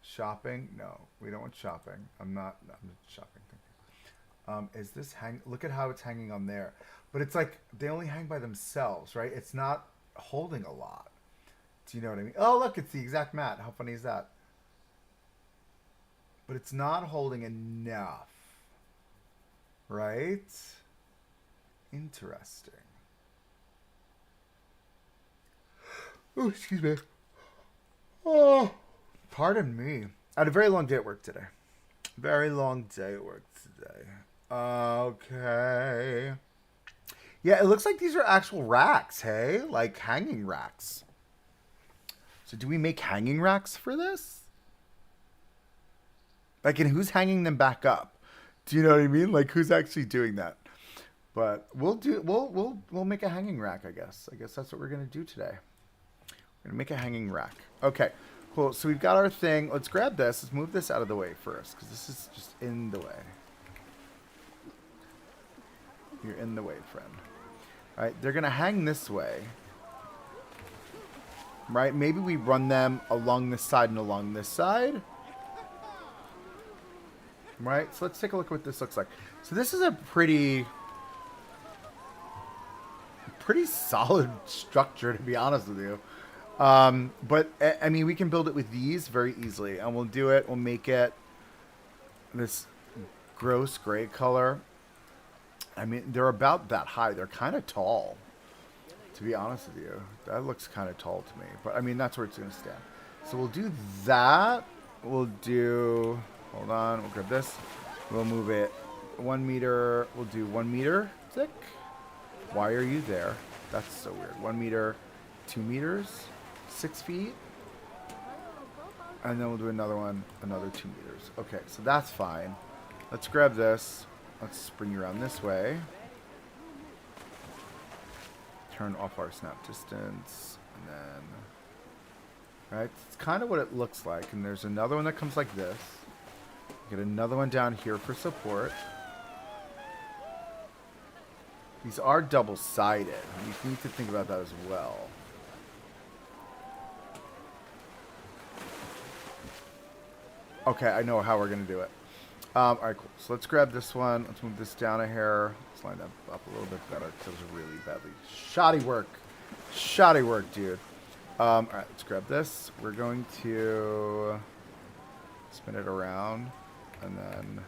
Shopping? No, we don't want shopping. I'm not shopping. Thank you. Is this look at how it's hanging on there. But it's like they only hang by themselves, right? It's not holding a lot. Do you know what I mean? Oh, look, it's the exact mat. How funny is that? But it's not holding enough. Right? Interesting. Oh, excuse me. Oh, pardon me. I had a very long day at work today. Very long day at work today. Okay. Yeah, it looks like these are actual racks, hey? Like hanging racks. So do we make hanging racks for this? Like, and who's hanging them back up? Do you know what I mean? Like, who's actually doing that? But we'll make a hanging rack, I guess. I guess that's what we're gonna do today. We're gonna make a hanging rack. Okay, cool. So we've got our thing. Let's grab this. Let's move this out of the way first, because this is just in the way. You're in the way, friend. All right, they're gonna hang this way. Right? Maybe we run them along this side and along this side. Right? So let's take a look at what this looks like. So this is a pretty solid structure, to be honest with you. But I mean, we can build it with these very easily, and we'll do it. We'll make it this gross gray color. I mean, they're about that high. They're kind of tall, to be honest with you. That looks kind of tall to me, but I mean, that's where it's going to stand. So we'll do that. We'll do, hold on, we'll grab this. We'll move it 1 meter. We'll do 1 meter thick. Why are you there? That's so weird. 1 meter, 2 meters, 6 feet. And then we'll do another one, another 2 meters. Okay, so that's fine. Let's grab this. Let's bring you around this way. Turn off our snap distance. And then, right, it's kind of what it looks like. And there's another one that comes like this. Get another one down here for support. These are double-sided. You need to think about that as well. Okay, I know how we're going to do it. All right, cool. So let's grab this one. Let's move this down a hair. Let's line that up a little bit better because it was really badly. Shoddy work. Shoddy work, dude. All right, let's grab this. We're going to spin it around. And then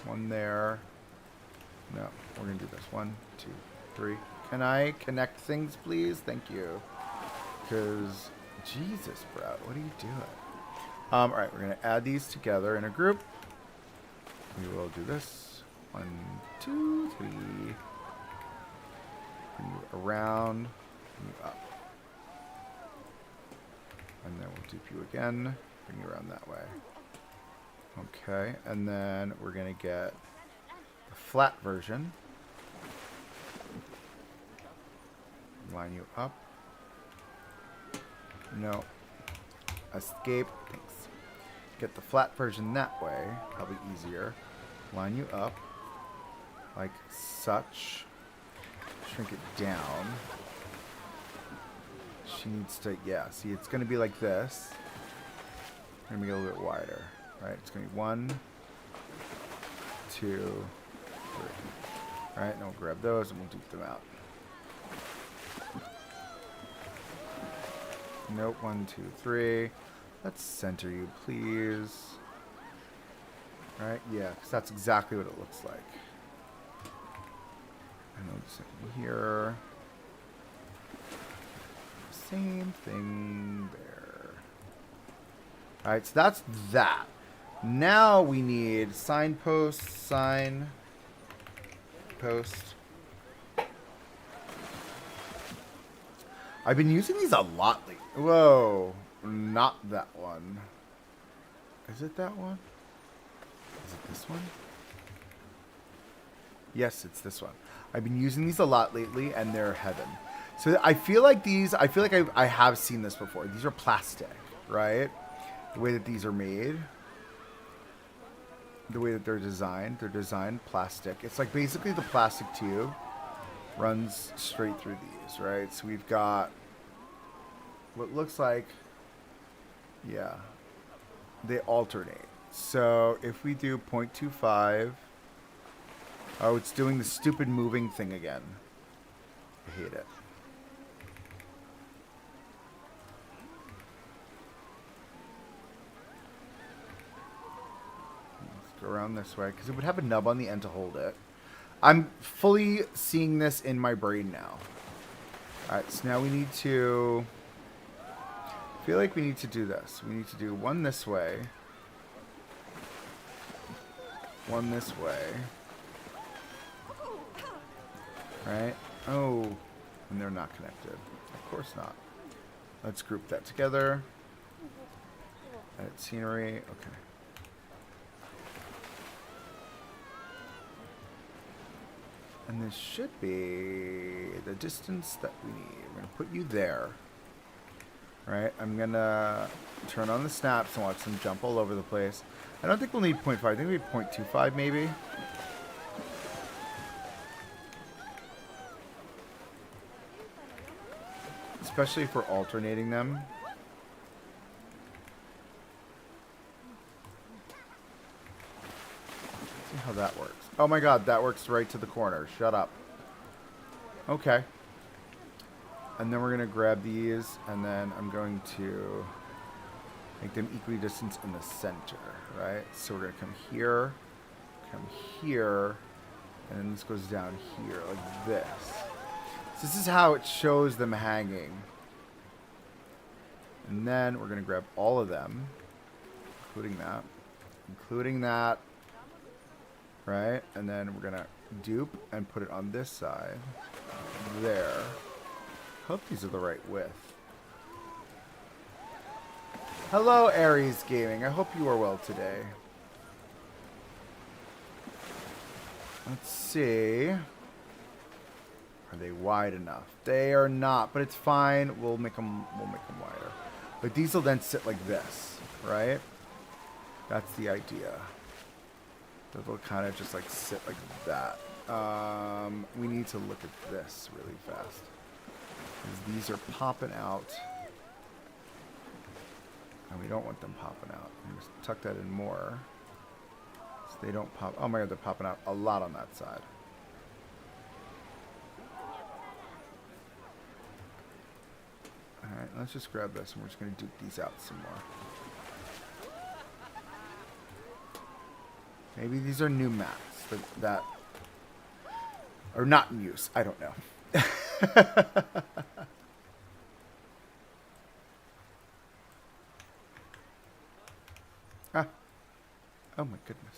one there. No, we're going to do this. 1, 2, 3. Can I connect things, please? Thank you. Because, Jesus, bro, what are you doing? All right, we're going to add these together in a group. We will do this. 1, 2, 3. Bring you around. Bring you up. And then we'll dupe you again. Bring you around that way. Okay, and then we're going to get the flat version. Line you up. No. Escape. Thanks. Get the flat version that way. Probably easier. Line you up. Like such. Shrink it down. She needs to, yeah, see, it's going to be like this. Going to be a little bit wider. Right? It's going to be 1, 2, 3. Alright, now we'll grab those and we'll dupe them out. Nope, 1, 2, 3. Let's center you, please. Alright, yeah, because that's exactly what it looks like. And we'll just in here. Same thing there. Alright, so that's that. Now we need signpost, sign, post. I've been using these a lot lately. Whoa, not that one. Is it that one? Is it this one? Yes, it's this one. I've been using these a lot lately, and they're heaven. So I feel like these, I feel like I have seen this before. These are plastic, right? The way that these are made. The way that they're designed plastic. It's like basically the plastic tube runs straight through these, right? So we've got what looks like, yeah, they alternate. So if we do 0.25, oh, it's doing the stupid moving thing again. I hate it. Let's go around this way because it would have a nub on the end to hold it. I'm fully seeing this in my brain now. Alright, so now we need to, I feel like we need to do this. We need to do one this way. One this way. Right? Oh, and they're not connected. Of course not. Let's group that together. Edit scenery. Okay. And this should be the distance that we need. We're going to put you there. Right? I'm going to turn on the snaps and watch them jump all over the place. I don't think we'll need 0.5. I think we need 0.25 maybe. Especially if we're alternating them. See how that works. Oh my god, that works right to the corner. Shut up. Okay. And then we're going to grab these, and then I'm going to make them equally distanced in the center, right? So we're going to come here, and then this goes down here, like this. So this is how it shows them hanging. And then we're going to grab all of them, including that, right? And then we're going to dupe and put it on this side, there. Hope these are the right width. Hello, Aries Gaming. I hope you are well today. Let's see. Are they wide enough? They are not, but it's fine. We'll make them wider. But these will then sit like this, right? That's the idea. They'll kind of just like sit like that. We need to look at this really fast. Because these are popping out. And we don't want them popping out. I'm just tuck that in more. So they don't pop. Oh my god, they're popping out a lot on that side. Alright, let's just grab this and we're just going to dupe these out some more. Maybe these are new mats that are not in use. I don't know. Ah. Oh my goodness.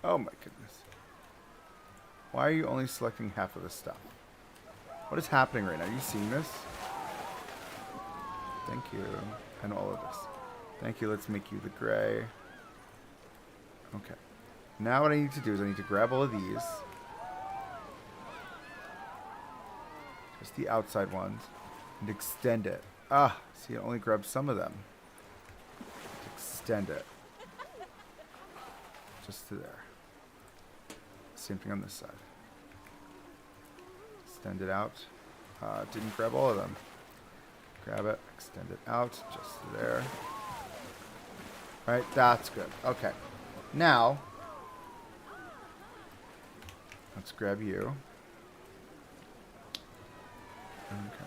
Oh my goodness. Why are you only selecting half of the stuff? What is happening right now? Are you seeing this? Thank you. And all of this. Thank you. Let's make you the gray. Okay. Now what I need to do is I need to grab all of these. Just the outside ones. And extend it. Ah, see, I only grabbed some of them. Extend it. Just to there. Same thing on this side. Extend it out. Didn't grab all of them. Grab it, extend it out, just to there. Right, that's good. Okay. Now, let's grab you. Okay.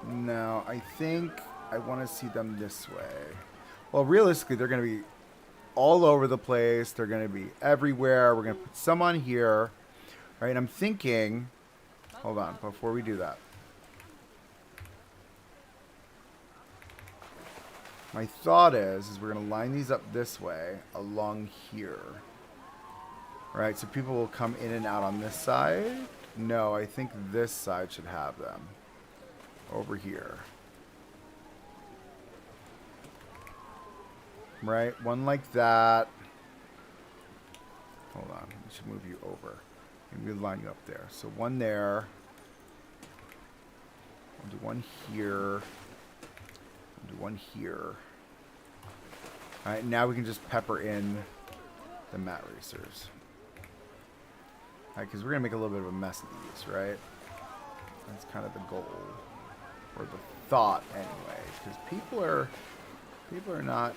Now, I think I want to see them this way. Well, realistically, they're going to be all over the place. They're going to be everywhere. We're going to put some on here. Right, and I'm thinking... Hold on, before we do that. My thought is we're going to line these up this way along here. Right, so people will come in and out on this side. No, I think this side should have them. Over here. Right, one like that. Hold on, we should move you over. And we'll line you up there. So one there. We'll do one here. We'll do one here. Alright, now we can just pepper in the mat racers. Alright, because we're going to make a little bit of a mess of these, right? That's kind of the goal. Or the thought, anyway. Because people are not...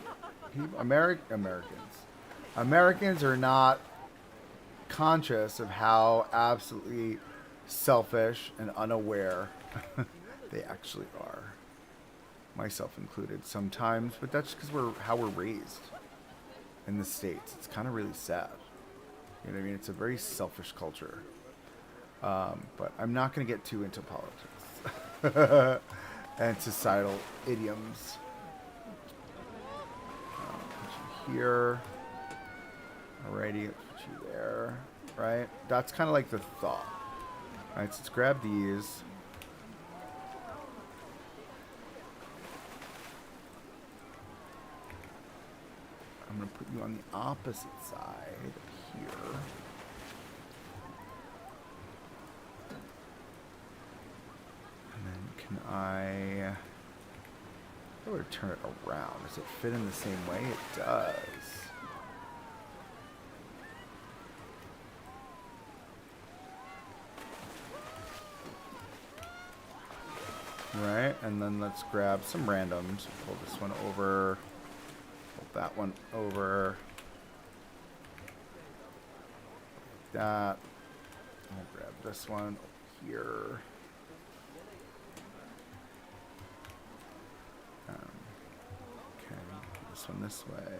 Americans are not conscious of how absolutely selfish and unaware they actually are. Myself included sometimes, but that's just because how we're raised in the States. It's kind of really sad. You know what I mean? It's a very selfish culture. But I'm not going to get too into politics and societal idioms. Put you here. Alrighty, let's put you there. Right? That's kind of like the thought. Alright, so let's grab these. I'm going to put you on the opposite side here. And then can I... How do I turn it around? Does it fit in the same way? It does. Right, and then let's grab some randoms. Pull this one over. Pull that one over. Like that. I'll grab this one over here. Okay, this one this way.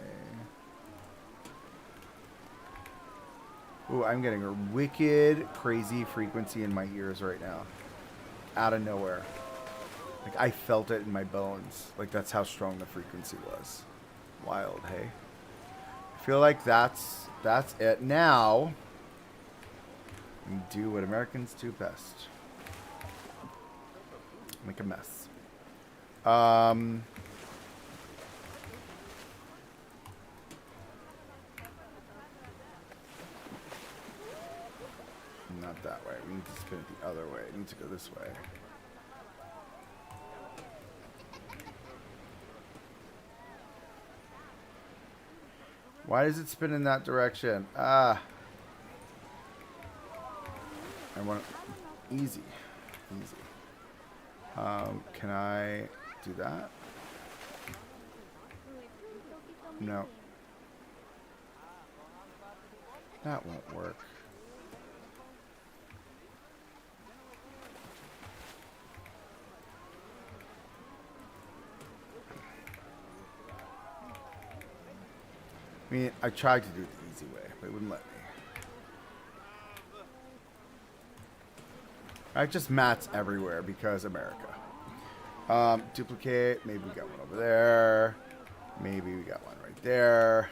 Ooh, I'm getting a wicked, crazy frequency in my ears right now. Out of nowhere. Like, I felt it in my bones. Like, that's how strong the frequency was. Wild, hey? I feel like that's it. Now, we do what Americans do best. Make a mess. Not that way. We need to spin it the other way. It needs to go this way. Why does it spin in that direction? Ah. I want it easy. Easy. Can I do that? No. That won't work. I mean, I tried to do it the easy way, but it wouldn't let me. I just mats everywhere because America. Duplicate. Maybe we got one over there. Maybe we got one right there.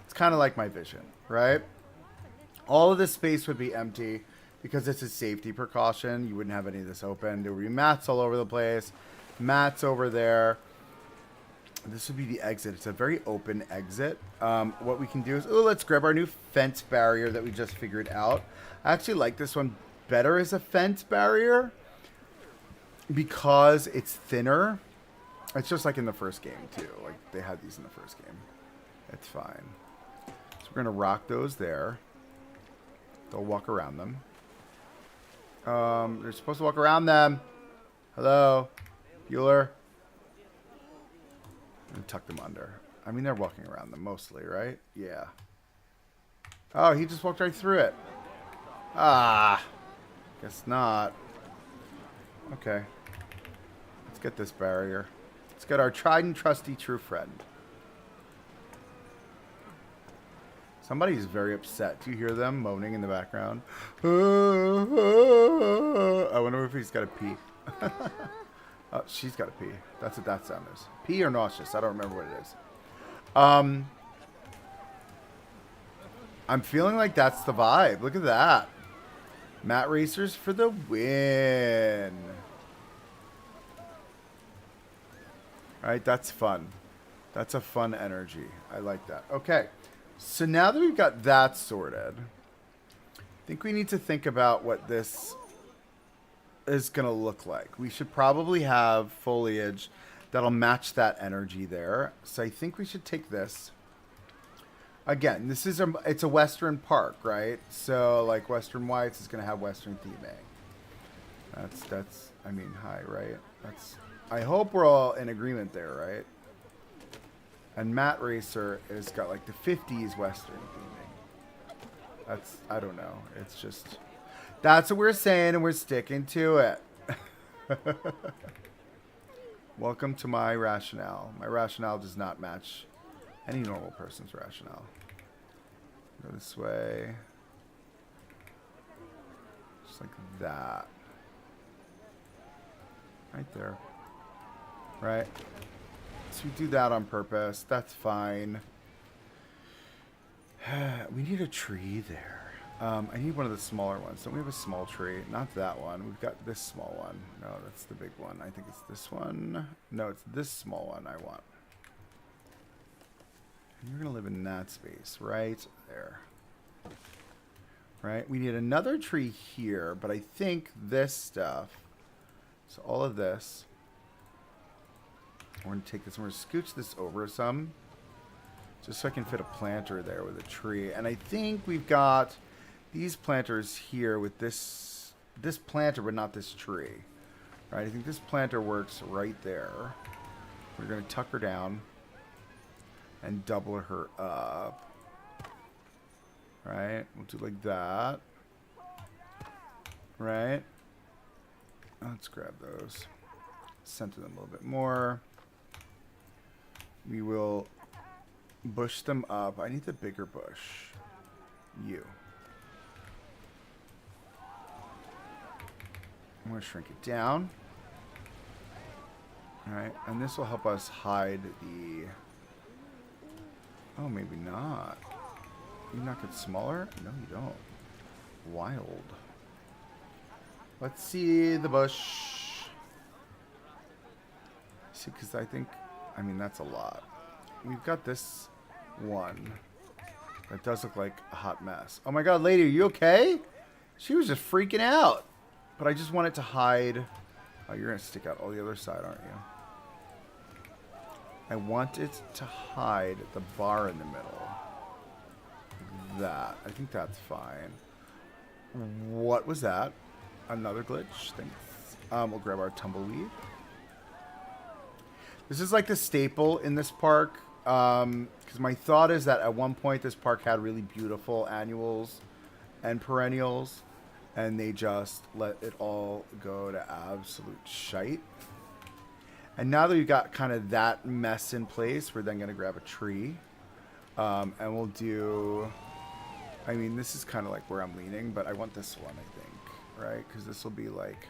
It's kind of like my vision, right? All of this space would be empty because it's a safety precaution. You wouldn't have any of this open. There would be mats all over the place. Mats over there. This would be the exit. It's a very open exit. What we can do is, let's grab our new fence barrier that we just figured out. I actually like this one better as a fence barrier because it's thinner. It's just like in the first game too. Like they had these in the first game. It's fine. So we're gonna rock those there. They'll walk around them. They're supposed to walk around them. Hello, Bueller. And tuck them under. I mean, they're walking around them mostly, right? Yeah. Oh, he just walked right through it. Ah. Guess not. Okay. Let's get this barrier. Let's get our tried and trusty true friend. Somebody's very upset. Do you hear them moaning in the background? I wonder if he's got a pee. Oh, she's got to pee. That's what that sound is. Pee or nauseous? I don't remember what it is. I'm feeling like that's the vibe. Look at that. Mat Racers for the win. All right, that's fun. That's a fun energy. I like that. Okay, so now that we've got that sorted, I think we need to think about what this is going to look like. We should probably have foliage that'll match that energy there. So I think we should take this. Again, this is it's a Western park, right? So like Western Whites is going to have Western theming. That's I mean, hi, right? I hope we're all in agreement there, right? And Mat Racer has got like the 50s Western theming. I don't know. It's just, that's what we're saying and we're sticking to it. Welcome to my rationale. My rationale does not match any normal person's rationale. Go this way. Just like that. Right there. Right? So we do that on purpose. That's fine. We need a tree there. I need one of the smaller ones. Don't we have a small tree? Not that one. We've got this small one. No, that's the big one. I think it's this one. No, it's this small one I want. And you're going to live in that space right there. Right? We need another tree here, but I think this stuff, so all of this, we're going to take this and we're going to scooch this over some, just so I can fit a planter there with a tree. And I think we've got these planters here with this planter, but not this tree. Right? I think this planter works right there. We're going to tuck her down and double her up. Right? We'll do like that. Right? Let's grab those. Center them a little bit more. We will bush them up. I need the bigger bush. You. I'm going to shrink it down. Alright, and this will help us hide the... Oh, maybe not. You knock it smaller? No, you don't. Wild. Let's see the bush. See, because I think... I mean, that's a lot. We've got this one. That does look like a hot mess. Oh my god, lady, are you okay? She was just freaking out. But I just want it to hide... Oh, you're going to stick out all the other side, aren't you? I want it to hide the bar in the middle. That. I think that's fine. What was that? Another glitch? Thanks. We'll grab our tumbleweed. This is like the staple in this park. Because my thought is that at one point this park had really beautiful annuals and perennials. And they just let it all go to absolute shite. And now that we've got kind of that mess in place, we're then going to grab a tree. And we'll do... I mean, this is kind of like where I'm leaning, but I want this one, I think. Right? Because this will be like...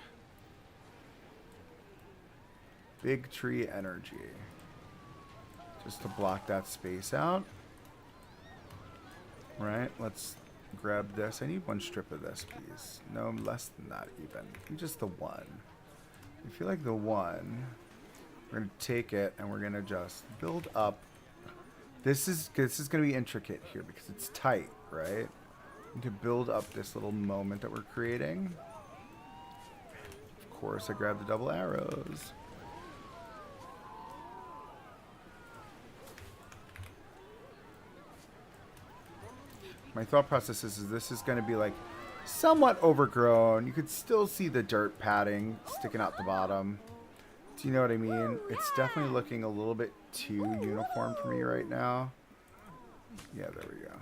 big tree energy. Just to block that space out. Right? Let's grab this. I need one strip of this, please. No, less than that even. Just the one. I feel like the one... We're going to take it and we're going to just build up. This is going to be intricate here because it's tight, right? To build up this little moment that we're creating. Of course, I grabbed the double arrows. My thought process is this is going to be like somewhat overgrown. You could still see the dirt padding sticking out the bottom. Do you know what I mean? It's definitely looking a little bit too uniform for me right now. Yeah, there we go.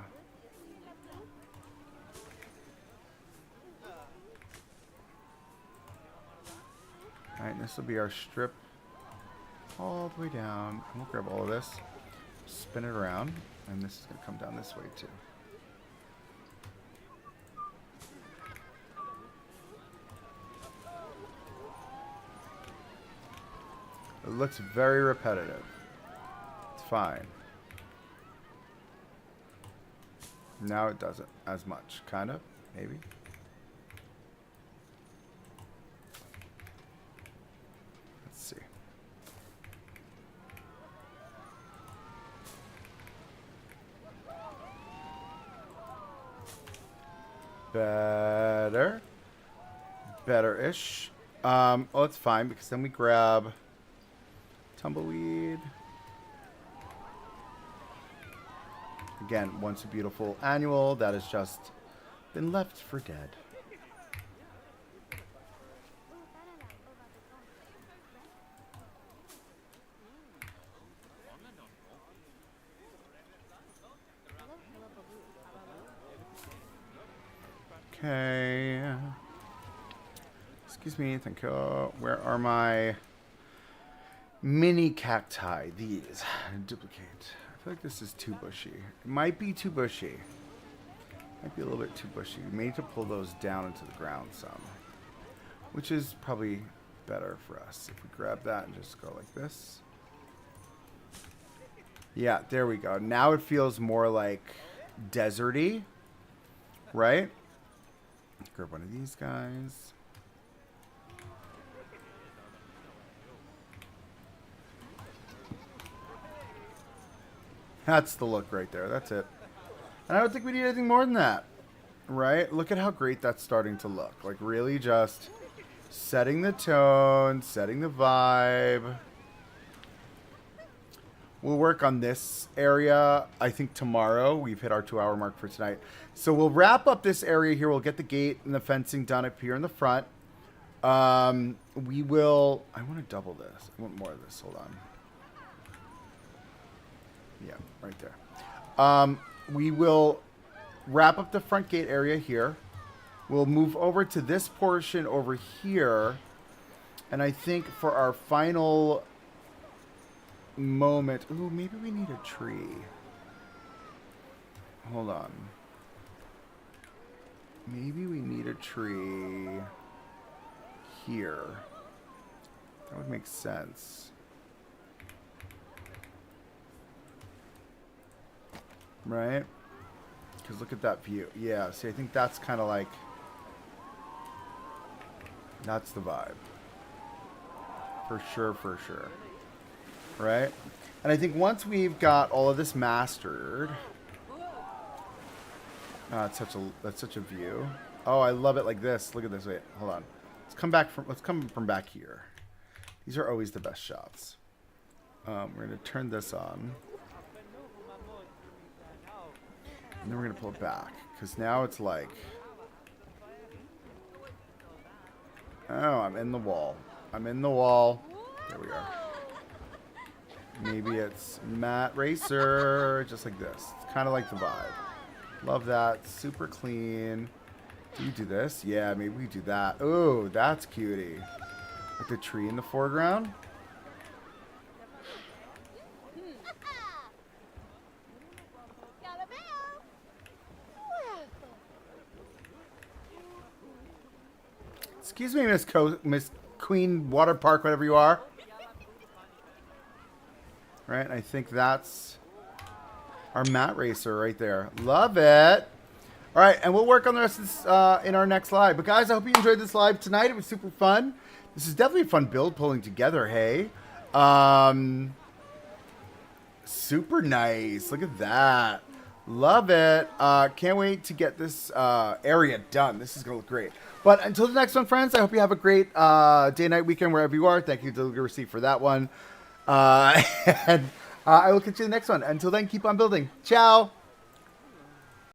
Alright, this will be our strip all the way down. We'll grab all of this, spin it around, and this is going to come down this way too. It looks very repetitive. It's fine. Now it doesn't as much. Kind of, maybe. Let's see. Better. Better-ish. Oh, it's fine because then we grab... tumbleweed. Again, once a beautiful annual that has just been left for dead. Okay. Excuse me, thank you. Where are my... mini cacti? These. Duplicate. I feel like this is too bushy. It might be too bushy. Might be a little bit too bushy. We may need to pull those down into the ground some. Which is probably better for us. If we grab that and just go like this. Yeah, there we go. Now it feels more like deserty. Right? grab one of these guys. That's the look right there. That's it. And I don't think we need anything more than that. Right? Look at how great that's starting to look. Like, really just setting the tone, setting the vibe. We'll work on this area, I think, tomorrow. We've hit our 2-hour mark for tonight. So we'll wrap up this area here. We'll get the gate and the fencing done up here in the front. We will... I want to double this. I want more of this. Hold on. Yeah, right there. We will wrap up the front gate area here. We'll move over to this portion over here. And I think for our final moment... Ooh, maybe we need a tree. Hold on. Maybe we need a tree here. That would make sense. Right? Because look at that view. Yeah, see, I think that's kind of like... That's the vibe. For sure, for sure. Right? And I think once we've got all of this mastered... that's such a view. Oh, I love it like this. Look at this. Wait, hold on. Let's come from back here. These are always the best shots. We're going to turn this on. And then we're going to pull it back. Because now it's like... Oh, I'm in the wall. I'm in the wall. There we are. Maybe it's Matt Racer. Just like this. It's kind of like the vibe. Love that. Super clean. Do you do this? Yeah, maybe we do that. Oh, that's cutie. Like the tree in the foreground. Excuse me, Miss Queen Water Park, whatever you are. Right, I think that's our mat racer right there. Love it. All right, and we'll work on the rest of this in our next live. But guys, I hope you enjoyed this live tonight. It was super fun. This is definitely a fun build pulling together, hey? Super nice. Look at that. Love it. Can't wait to get this area done. This is going to look great. But until the next one, friends, I hope you have a great day, night, weekend, wherever you are. Thank you to the receipt for that one. And I will catch you in the next one. Until then, keep on building. Ciao.